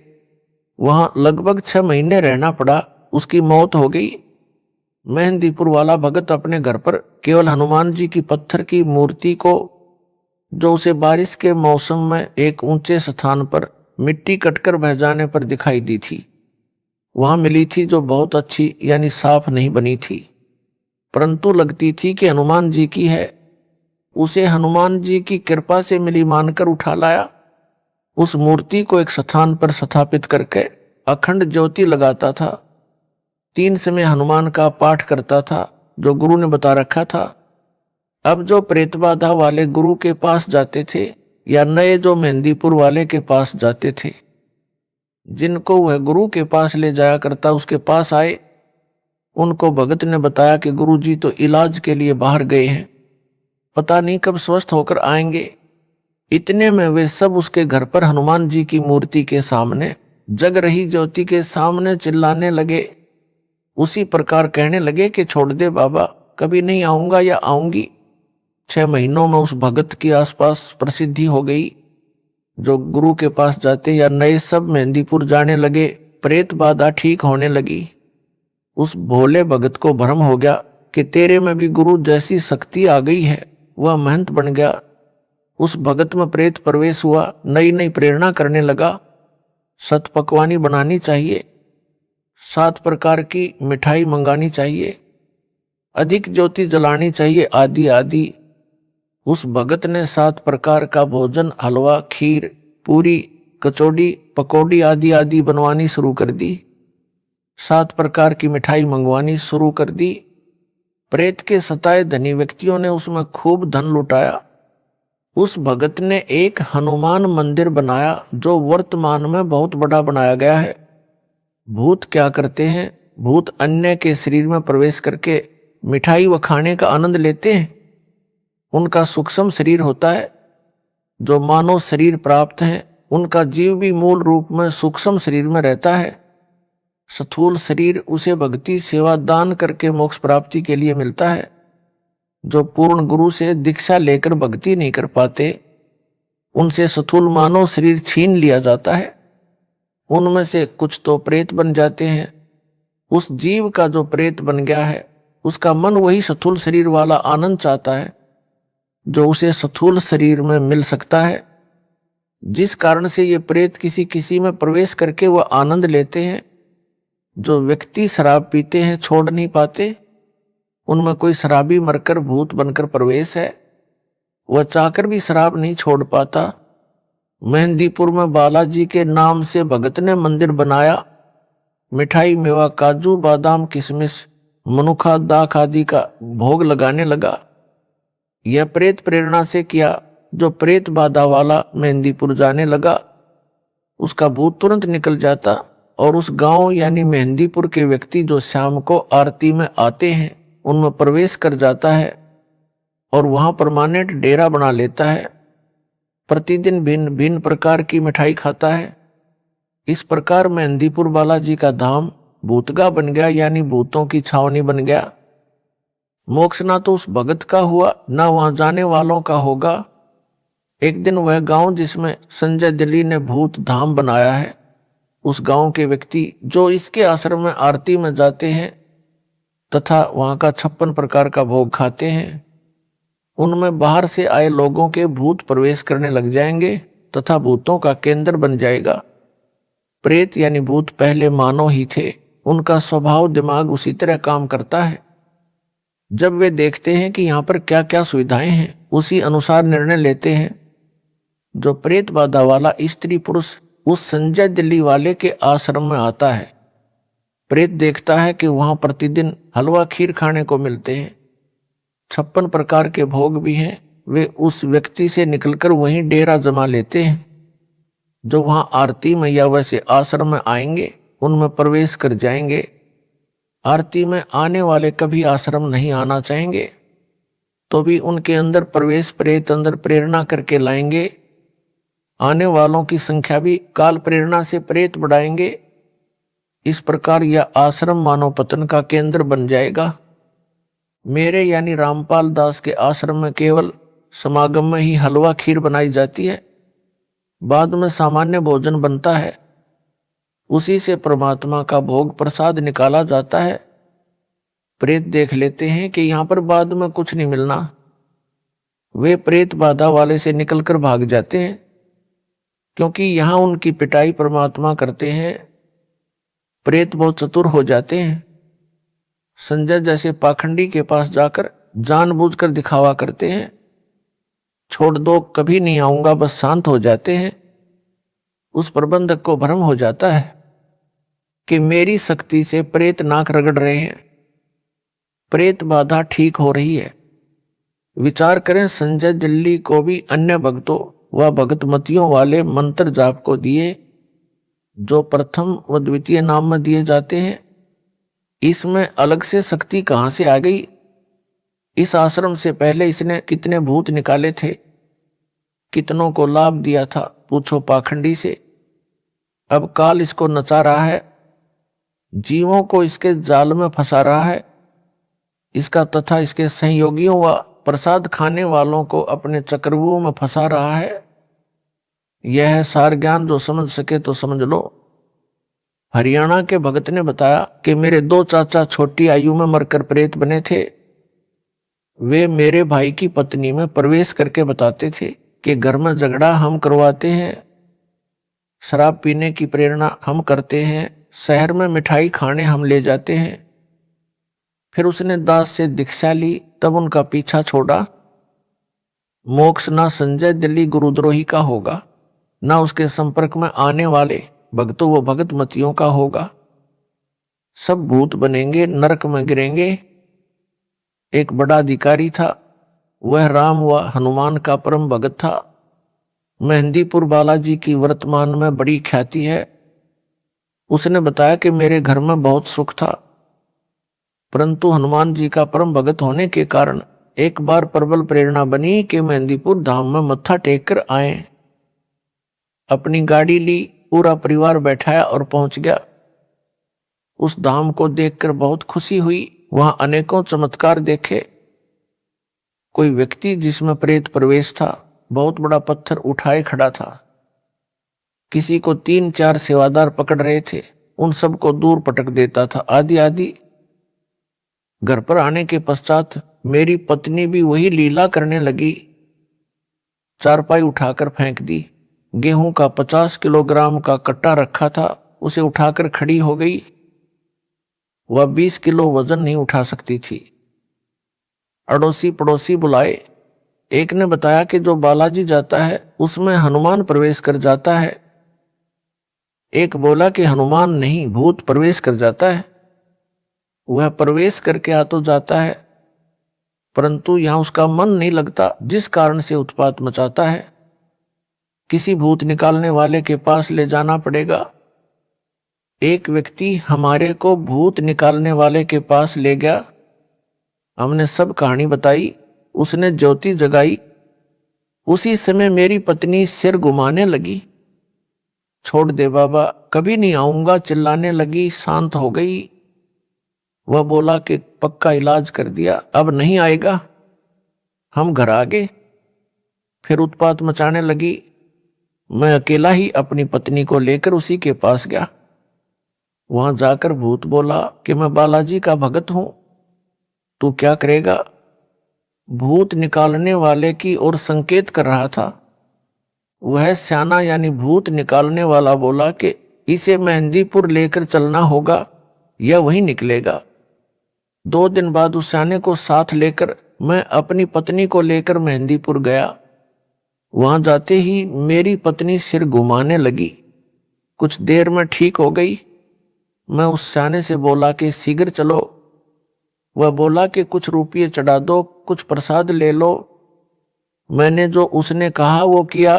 वहां लगभग 6 महीने रहना पड़ा। उसकी मौत हो गई। मेहंदीपुर वाला भगत अपने घर पर केवल हनुमान जी की पत्थर की मूर्ति को, जो उसे बारिश के मौसम में एक ऊंचे स्थान पर मिट्टी कटकर बह जाने पर दिखाई दी थी, वहां मिली थी, जो बहुत अच्छी यानी साफ नहीं बनी थी, परंतु लगती थी कि हनुमान जी की है। उसे हनुमान जी की कृपा से मिली मानकर उठा लाया। उस मूर्ति को एक स्थान पर स्थापित करके अखंड ज्योति लगाता था। 3 समय हनुमान का पाठ करता था जो गुरु ने बता रखा था। अब जो प्रेत बाधा वाले गुरु के पास जाते थे या नए जो मेहंदीपुर वाले के पास जाते थे, जिनको वह गुरु के पास ले जाया करता उसके पास आए, उनको भगत ने बताया कि गुरु जी तो इलाज के लिए बाहर गए हैं, पता नहीं कब स्वस्थ होकर आएंगे। इतने में वे सब उसके घर पर हनुमान जी की मूर्ति के सामने जग रही ज्योति के सामने चिल्लाने लगे। उसी प्रकार कहने लगे कि छोड़ दे बाबा, कभी नहीं आऊंगा या आऊंगी। 6 महीनों में उस भगत के आसपास प्रसिद्धि हो गई। जो गुरु के पास जाते या नए सब मेहंदीपुर जाने लगे, प्रेत बाधा ठीक होने लगी। उस भोले भगत को भ्रम हो गया कि तेरे में भी गुरु जैसी शक्ति आ गई है। वह महंत बन गया। उस भगत में प्रेत प्रवेश हुआ। नई नई प्रेरणा करने लगा। सत पकवानी बनानी चाहिए, 7 प्रकार की मिठाई मंगानी चाहिए, अधिक ज्योति जलानी चाहिए, आदि आदि। उस भगत ने 7 प्रकार का भोजन, हलवा, खीर, पूरी, कचौड़ी, पकौड़ी आदि आदि बनवानी शुरू कर दी। 7 प्रकार की मिठाई मंगवानी शुरू कर दी। प्रेत के सताए धनी व्यक्तियों ने उसमें खूब धन लुटाया। उस भगत ने एक हनुमान मंदिर बनाया जो वर्तमान में बहुत बड़ा बनाया गया है। भूत क्या करते हैं? भूत अन्य के शरीर में प्रवेश करके मिठाई व खाने का आनंद लेते हैं। उनका सूक्ष्म शरीर होता है। जो मानव शरीर प्राप्त है उनका जीव भी मूल रूप में सूक्ष्म शरीर में रहता है। स्थूल शरीर उसे भक्ति सेवा दान करके मोक्ष प्राप्ति के लिए मिलता है। जो पूर्ण गुरु से दीक्षा लेकर भक्ति नहीं कर पाते उनसे स्थूल मानव शरीर छीन लिया जाता है। उनमें से कुछ तो प्रेत बन जाते हैं। उस जीव का जो प्रेत बन गया है उसका मन वही स्थूल शरीर वाला आनंद चाहता है जो उसे स्थूल शरीर में मिल सकता है। जिस कारण से ये प्रेत किसी किसी में प्रवेश करके वह आनंद लेते हैं। जो व्यक्ति शराब पीते हैं छोड़ नहीं पाते, उनमें कोई शराबी मरकर भूत बनकर प्रवेश है। वह चाहकर भी शराब नहीं छोड़ पाता। मेहंदीपुर में बालाजी के नाम से भगत ने मंदिर बनाया। मिठाई, मेवा, काजू, बादाम, किशमिश, मनुखा, दाख आदि का भोग लगाने लगा। यह प्रेत प्रेरणा से किया। जो प्रेत बाधा वाला मेहंदीपुर जाने लगा उसका भूत तुरंत निकल जाता और उस गांव यानी मेहंदीपुर के व्यक्ति जो शाम को आरती में आते हैं उनमें प्रवेश कर जाता है और वहां परमानेंट डेरा बना लेता है। प्रतिदिन भिन्न भिन्न प्रकार की मिठाई खाता है। इस प्रकार मेहंदीपुर बालाजी का धाम भूतगा बन गया यानी भूतों की छावनी बन गया। मोक्ष ना तो उस भगत का हुआ ना वहां जाने वालों का होगा। एक दिन वह गांव जिसमें संजय दिल्ली ने भूत धाम बनाया है, उस गांव के व्यक्ति जो इसके आश्रम में आरती में जाते हैं तथा वहां का 56 प्रकार का भोग खाते हैं, उनमें बाहर से आए लोगों के भूत प्रवेश करने लग जाएंगे तथा भूतों का केंद्र बन जाएगा। प्रेत यानी भूत पहले मानव ही थे, उनका स्वभाव दिमाग उसी तरह काम करता है। जब वे देखते हैं कि यहाँ पर क्या क्या सुविधाएं हैं, उसी अनुसार निर्णय लेते हैं। जो प्रेत बाधा वाला स्त्री पुरुष उस संजय दिल्ली वाले के आश्रम में आता है, प्रेत देखता है कि वहां प्रतिदिन हलवा खीर खाने को मिलते हैं, 56 प्रकार के भोग भी हैं। वे उस व्यक्ति से निकलकर वहीं डेरा जमा लेते हैं। जो वहां आरती में या वैसे आश्रम में आएंगे, उनमें प्रवेश कर जाएंगे। आरती में आने वाले कभी आश्रम नहीं आना चाहेंगे, तो भी उनके अंदर प्रवेश प्रेत अंदर प्रेरणा करके लाएंगे। आने वालों की संख्या भी काल प्रेरणा से प्रेत बढ़ाएंगे। इस प्रकार यह आश्रम मानव पतन का केंद्र बन जाएगा। मेरे यानी रामपाल दास के आश्रम में केवल समागम में ही हलवा खीर बनाई जाती है, बाद में सामान्य भोजन बनता है। उसी से परमात्मा का भोग प्रसाद निकाला जाता है। प्रेत देख लेते हैं कि यहाँ पर बाद में कुछ नहीं मिलना, वे प्रेत बाधा वाले से निकलकर भाग जाते हैं, क्योंकि यहाँ उनकी पिटाई परमात्मा करते हैं। प्रेत बहुत चतुर हो जाते हैं। संजय जैसे पाखंडी के पास जाकर जानबूझकर दिखावा करते हैं, छोड़ दो कभी नहीं आऊंगा, बस शांत हो जाते हैं। उस प्रबंधक को भ्रम हो जाता है कि मेरी शक्ति से प्रेत नाक रगड़ रहे हैं, प्रेत बाधा ठीक हो रही है। विचार करें, संजय दिल्ली को भी अन्य भक्तों व भगतमतियों वाले मंत्र जाप को दिए, जो प्रथम व द्वितीय नाम में दिए जाते हैं। इसमें अलग से शक्ति कहां से आ गई? इस आश्रम से पहले इसने कितने भूत निकाले थे, कितनों को लाभ दिया था, पूछो पाखंडी से। अब काल इसको नचा रहा है, जीवों को इसके जाल में फंसा रहा है। इसका तथा इसके सहयोगियों व प्रसाद खाने वालों को अपने चक्रव्यूह में फंसा रहा है। यह है सार ज्ञान, जो समझ सके तो समझ लो। हरियाणा के भगत ने बताया कि मेरे 2 चाचा छोटी आयु में मरकर प्रेत बने थे। वे मेरे भाई की पत्नी में प्रवेश करके बताते थे कि घर में झगड़ा हम करवाते हैं, शराब पीने की प्रेरणा हम करते हैं, शहर में मिठाई खाने हम ले जाते हैं। फिर उसने दास से दीक्षा ली, तब उनका पीछा छोड़ा। मोक्ष ना संजय दिल्ली गुरुद्रोही का होगा, ना उसके संपर्क में आने वाले भक्तों व भगतमतियों का होगा। सब भूत बनेंगे, नरक में गिरेंगे। एक बड़ा अधिकारी था, वह राम व हनुमान का परम भगत था। मेहंदीपुर बालाजी की वर्तमान में बड़ी ख्याति है। उसने बताया कि मेरे घर में बहुत सुख था, परंतु हनुमान जी का परम भगत होने के कारण एक बार प्रबल प्रेरणा बनी कि मेहंदीपुर धाम में मत्था टेक कर आए। अपनी गाड़ी ली, पूरा परिवार बैठाया और पहुंच गया। उस धाम को देखकर बहुत खुशी हुई। वहां अनेकों चमत्कार देखे। कोई व्यक्ति जिसमें प्रेत प्रवेश था, बहुत बड़ा पत्थर उठाए खड़ा था। किसी को 3-4 सेवादार पकड़ रहे थे, उन सबको दूर पटक देता था, आदि आदि। घर पर आने के पश्चात मेरी पत्नी भी वही लीला करने लगी। चारपाई उठाकर फेंक दी। गेहूं का 50 किलोग्राम का कट्टा रखा था, उसे उठाकर खड़ी हो गई। वह 20 किलो वजन नहीं उठा सकती थी। अड़ोसी पड़ोसी बुलाए। एक ने बताया कि जो बालाजी जाता है उसमें हनुमान प्रवेश कर जाता है। एक बोला कि हनुमान नहीं, भूत प्रवेश कर जाता है। वह प्रवेश करके आ तो जाता है, परंतु यहां उसका मन नहीं लगता, जिस कारण से उत्पात मचाता है। किसी भूत निकालने वाले के पास ले जाना पड़ेगा। एक व्यक्ति हमारे को भूत निकालने वाले के पास ले गया। हमने सब कहानी बताई, उसने ज्योति जगाई। उसी समय मेरी पत्नी सिर घुमाने लगी। छोड़ दे बाबा, कभी नहीं आऊंगा, चिल्लाने लगी। शांत हो गई। वह बोला कि पक्का इलाज कर दिया, अब नहीं आएगा। हम घर आ गए। फिर उत्पात मचाने लगी। मैं अकेला ही अपनी पत्नी को लेकर उसी के पास गया। वहां जाकर भूत बोला कि मैं बालाजी का भगत हूं, तू क्या करेगा? भूत निकालने वाले की ओर संकेत कर रहा था। वह स्याना यानी भूत निकालने वाला बोला कि इसे मेहंदीपुर लेकर चलना होगा या वहीं निकलेगा। 2 दिन बाद उस स्याने को साथ लेकर मैं अपनी पत्नी को लेकर मेहंदीपुर गया। वहां जाते ही मेरी पत्नी सिर घुमाने लगी। कुछ देर में ठीक हो गई। मैं उस स्याने से बोला कि शीघ्र चलो। वह बोला कि कुछ रुपये चढ़ा दो, कुछ प्रसाद ले लो। मैंने जो उसने कहा वो किया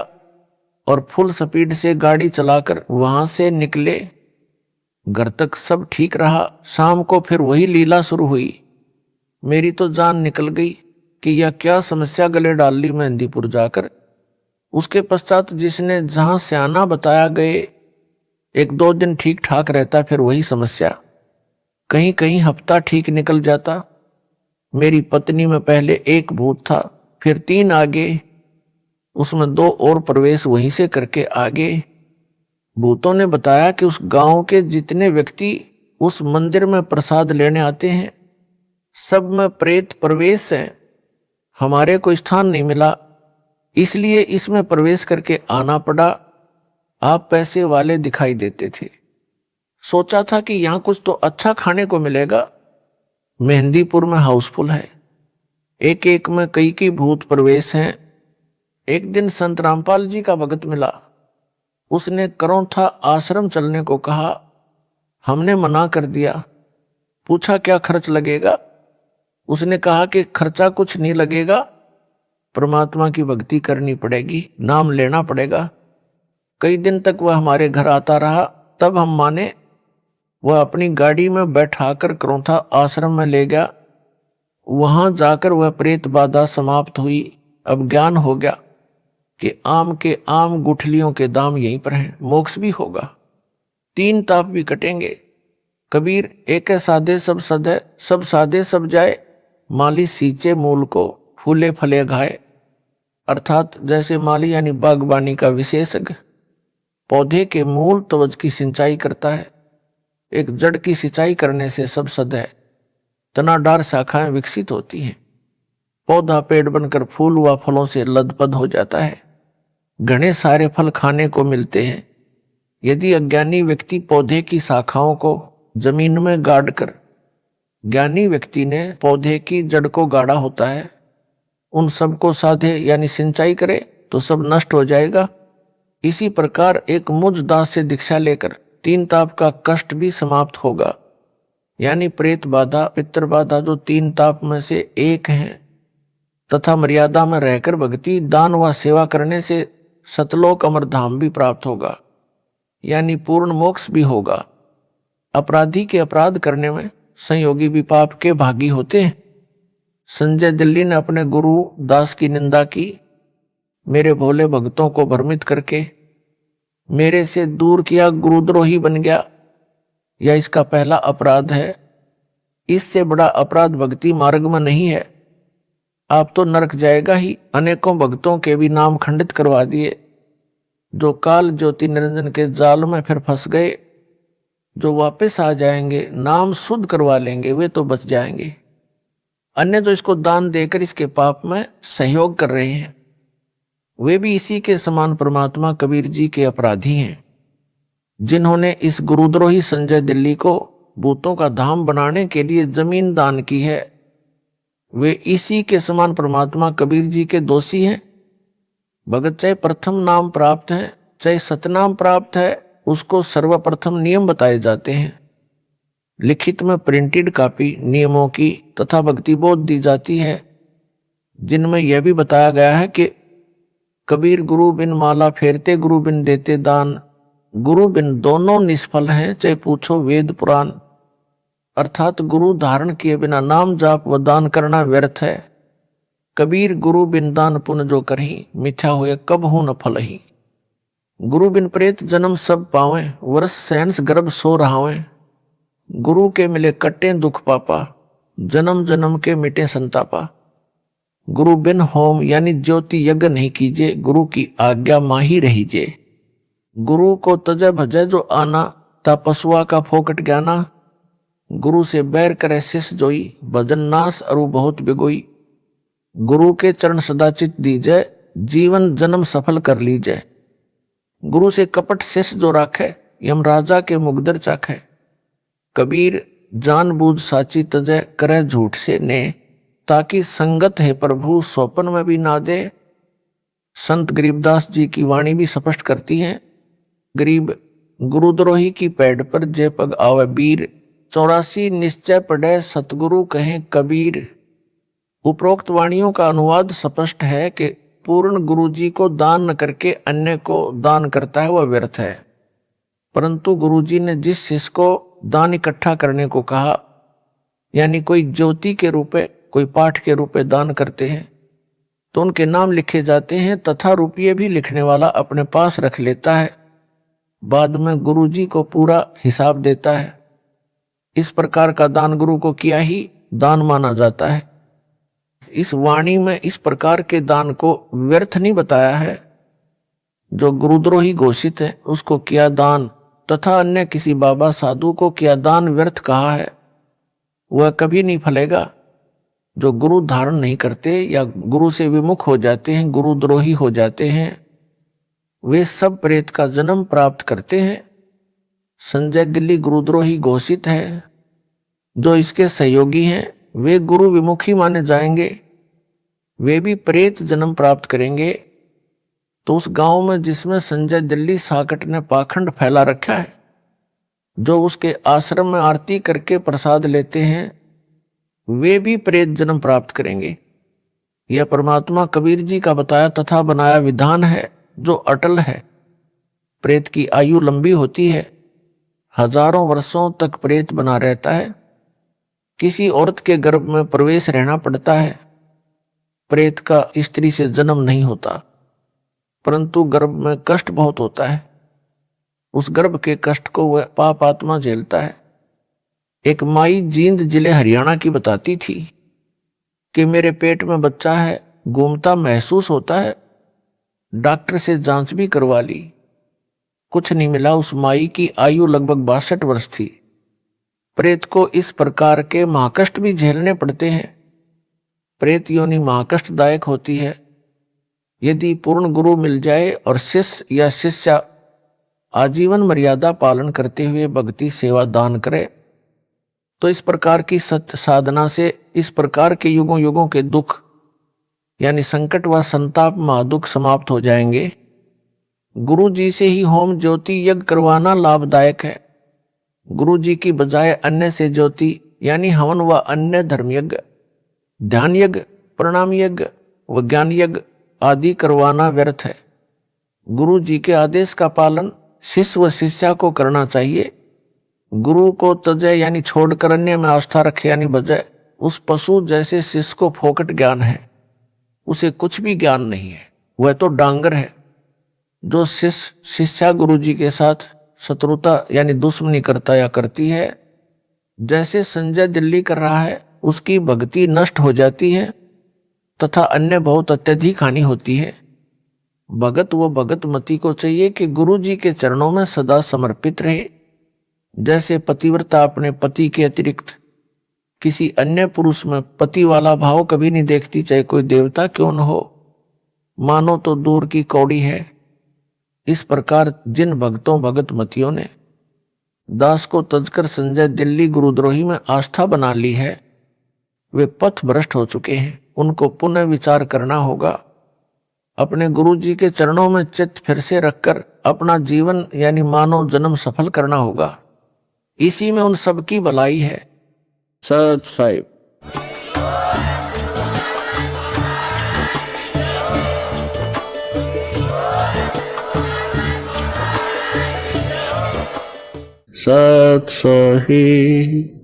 और फुल स्पीड से गाड़ी चलाकर वहां से निकले। घर तक सब ठीक रहा। शाम को फिर वही लीला शुरू हुई। मेरी तो जान निकल गई कि यह क्या समस्या गले डाल ली मेहंदीपुर जाकर। उसके पश्चात जिसने जहां स्याना बताया गए, 1-2 दिन ठीक ठाक रहता, फिर वही समस्या। कहीं कहीं हफ्ता ठीक निकल जाता। मेरी पत्नी में पहले 1 भूत था, फिर 3 आगे, उसमें 2 और प्रवेश वहीं से करके आगे। भूतों ने बताया कि उस गांव के जितने व्यक्ति उस मंदिर में प्रसाद लेने आते हैं, सब में प्रेत प्रवेश है। हमारे को स्थान नहीं मिला, इसलिए इसमें प्रवेश करके आना पड़ा। आप पैसे वाले दिखाई देते थे। सोचा था कि यहां कुछ तो अच्छा खाने को मिलेगा। मेहंदीपुर में हाउसफुल है, एक एक में कई भूत प्रवेश हैं। एक दिन संत रामपाल जी का भगत मिला। उसने करौंथा आश्रम चलने को कहा। हमने मना कर दिया। पूछा क्या खर्च लगेगा? उसने कहा कि खर्चा कुछ नहीं लगेगा, परमात्मा की भक्ति करनी पड़ेगी, नाम लेना पड़ेगा। कई दिन तक वह हमारे घर आता रहा, तब हम माने। वह अपनी गाड़ी में बैठाकर करौंथा आश्रम में ले गया। वहां जाकर वह प्रेत बाधा समाप्त हुई। अब ज्ञान हो गया कि आम के आम गुठलियों के दाम यहीं पर हैं। मोक्ष भी होगा, 3 ताप भी कटेंगे। कबीर एक साधे सब सधे, सब साधे सब जाए, माली सींचे मूल को, फूले फले घाए। अर्थात जैसे माली यानी बागबानी का विशेषज्ञ पौधे के मूल तवज की सिंचाई करता है, एक जड़ की सिंचाई करने से सब सद है, तनाडार शाखाएं विकसित होती हैं, पौधा पेड़ बनकर फूल व फलों से लदपद हो जाता है, घने सारे फल खाने को मिलते हैं। यदि अज्ञानी व्यक्ति पौधे की शाखाओं को जमीन में गाड़ कर, ज्ञानी व्यक्ति ने पौधे की जड़ को गाड़ा होता है, उन सबको साधे यानी सिंचाई करे तो सब नष्ट हो जाएगा। इसी प्रकार एक मुझ दास से दीक्षा लेकर 3 ताप का कष्ट भी समाप्त होगा। यानी प्रेत बाधा, पितृ बाधा जो 3 ताप में से एक है, तथा मर्यादा में रहकर भक्ति, दान व सेवा करने से सतलोक अमरधाम भी प्राप्त होगा, यानी पूर्ण मोक्ष भी होगा। अपराधी के अपराध करने में संयोगी भी पाप के भागी होते हैं। संजय दिल्ली ने अपने गुरु दास की निंदा की। मेरे भोले भक्तों को भ्रमित करके मेरे से दूर किया, गुरुद्रोही बन गया। यह इसका पहला अपराध है। इससे बड़ा अपराध भक्ति मार्ग में नहीं है। आप तो नरक जाएगा ही। अनेकों भक्तों के भी नाम खंडित करवा दिए, जो काल ज्योति निरंजन के जाल में फिर फंस गए। जो वापस आ जाएंगे, नाम शुद्ध करवा लेंगे, वे तो बच जाएंगे। अन्य जो इसको दान देकर इसके पाप में सहयोग कर रहे हैं, वे भी इसी के समान परमात्मा कबीर जी के अपराधी हैं। जिन्होंने इस गुरुद्रोही संजय दिल्ली को भूतों का धाम बनाने के लिए जमीन दान की है, वे इसी के समान परमात्मा कबीर जी के दोषी हैं। भगत चाहे प्रथम नाम प्राप्त है, चाहे सतनाम प्राप्त है, उसको सर्वप्रथम नियम बताए जाते हैं। लिखित में प्रिंटेड कॉपी नियमों की तथा भक्ति बोध दी जाती है, जिनमें यह भी बताया गया है कि कबीर गुरु बिन माला फेरते, गुरु बिन देते दान, गुरु बिन दोनों निष्फल हैं, चाहे पूछो वेद पुराण। अर्थात गुरु धारण किए बिना नाम जाप व दान करना व्यर्थ है। कबीर गुरु बिन दान पुण्य जो करही, मिथ्या हुए कब हूं न फल ही। गुरु बिन प्रेत जन्म सब पावे, वर्ष सहंस गर्भ सो रहावे। गुरु के मिले कट्टे दुख पापा, जन्म जन्म के मिटे संतापा। गुरु बिन होम यानी ज्योति यज्ञ नहीं कीजे, गुरु की आज्ञा माही रहीजे। गुरु को तजय भजय जो आना, ता पशुआ का फोकट ज्ञाना। गुरु से बैर करे शिष जोई, भजन नाश अरु बहुत बिगोई। गुरु के चरण सदा चित दीजय, जीवन जन्म सफल कर लीजय। गुरु से कपट शिष जो राखे, यमराजा के मुगदर चाखे। कबीर जानबूझ साची तजय करे झूठ से ने, ताकि संगत है प्रभु स्वपन में भी ना दे। संत गरीबदास जी की वाणी भी स्पष्ट करती है, गरीब गुरुद्रोही की पैड़ पर जय पग आवे वीर, 84 निश्चय पढ़े सतगुरु कहें कबीर। उपरोक्त वाणियों का अनुवाद स्पष्ट है कि पूर्ण गुरु जी को दान न करके अन्य को दान करता है वह व्यर्थ है। परंतु गुरु जी ने जिस शिष्य को दान इकट्ठा करने को कहा, यानी कोई ज्योति के रूप में, कोई पाठ के रूप में दान करते हैं, तो उनके नाम लिखे जाते हैं तथा रुपये भी लिखने वाला अपने पास रख लेता है, बाद में गुरु जी को पूरा हिसाब देता है। इस प्रकार का दान गुरु को किया ही दान माना जाता है। इस वाणी में इस प्रकार के दान को व्यर्थ नहीं बताया है। जो गुरुद्रोही घोषित है उसको किया दान, तथा अन्य किसी बाबा साधु को किया दान व्यर्थ कहा है, वह कभी नहीं फलेगा। जो गुरु धारण नहीं करते या गुरु से विमुख हो जाते हैं, गुरुद्रोही हो जाते हैं, वे सब प्रेत का जन्म प्राप्त करते हैं। संजय गिल्ली गुरुद्रोही घोषित है। जो इसके सहयोगी हैं वे गुरु विमुखी माने जाएंगे, वे भी प्रेत जन्म प्राप्त करेंगे। तो उस गांव में जिसमें संजय दिल्ली साकट ने पाखंड फैला रखा है, जो उसके आश्रम में आरती करके प्रसाद लेते हैं, वे भी प्रेत जन्म प्राप्त करेंगे। यह परमात्मा कबीर जी का बताया तथा बनाया विधान है जो अटल है। प्रेत की आयु लंबी होती है, हजारों वर्षों तक प्रेत बना रहता है। किसी औरत के गर्भ में प्रवेश रहना पड़ता है। प्रेत का स्त्री से जन्म नहीं होता, परंतु गर्भ में कष्ट बहुत होता है। उस गर्भ के कष्ट को वह पाप आत्मा झेलता है। एक माई जींद जिले हरियाणा की बताती थी कि मेरे पेट में बच्चा है, घूमता महसूस होता है, डॉक्टर से जांच भी करवा ली, कुछ नहीं मिला। उस माई की आयु लगभग 62 वर्ष थी। प्रेत को इस प्रकार के महाकष्ट भी झेलने पड़ते हैं। प्रेत योनि महाकष्टदायक होती है। यदि पूर्ण गुरु मिल जाए और शिष्य या शिष्या आजीवन मर्यादा पालन करते हुए भक्ति सेवा दान करे, तो इस प्रकार की सत्य साधना से इस प्रकार के युगों युगों के दुख यानी संकट व संताप महादुख समाप्त हो जाएंगे। गुरु जी से ही होम ज्योति यज्ञ करवाना लाभदायक है। गुरु जी की बजाय अन्य से ज्योति यानी हवन व अन्य धर्म यज्ञ, ध्यान यज्ञ, प्रणाम यज्ञ, विज्ञान यज्ञ आदि करवाना व्यर्थ है। गुरु जी के आदेश का पालन शिष्य व शिष्या को करना चाहिए। गुरु को तजय यानी छोड़कर अन्य में आस्था रखे यानी बजाय उस पशु जैसे शिष्य को फोकट ज्ञान है, उसे कुछ भी ज्ञान नहीं है, वह तो डांगर है। जो शिष्य शिष्या गुरु जी के साथ शत्रुता यानी दुश्मनी करता या करती है, जैसे संजय दिल्ली कर रहा है, उसकी भक्ति नष्ट हो जाती है तथा अन्य बहुत अत्यधिक हानि होती है। भगत व भगत मती को चाहिए कि गुरु जी के चरणों में सदा समर्पित रहे। जैसे पतिव्रता अपने पति के अतिरिक्त किसी अन्य पुरुष में पति वाला भाव कभी नहीं देखती, चाहे कोई देवता क्यों न हो, मानो तो दूर की कौड़ी है। इस प्रकार जिन भक्तों भगत मतियों ने दास को तजकर संजय दिल्ली गुरुद्रोही में आस्था बना ली है, वे पथ भ्रष्ट हो चुके हैं। उनको पुनः विचार करना होगा। अपने गुरु जी के चरणों में चित्त फिर से रखकर अपना जीवन यानी मानव जन्म सफल करना होगा। इसी में उन सब की भलाई है। सत साहिब। सत साहिब।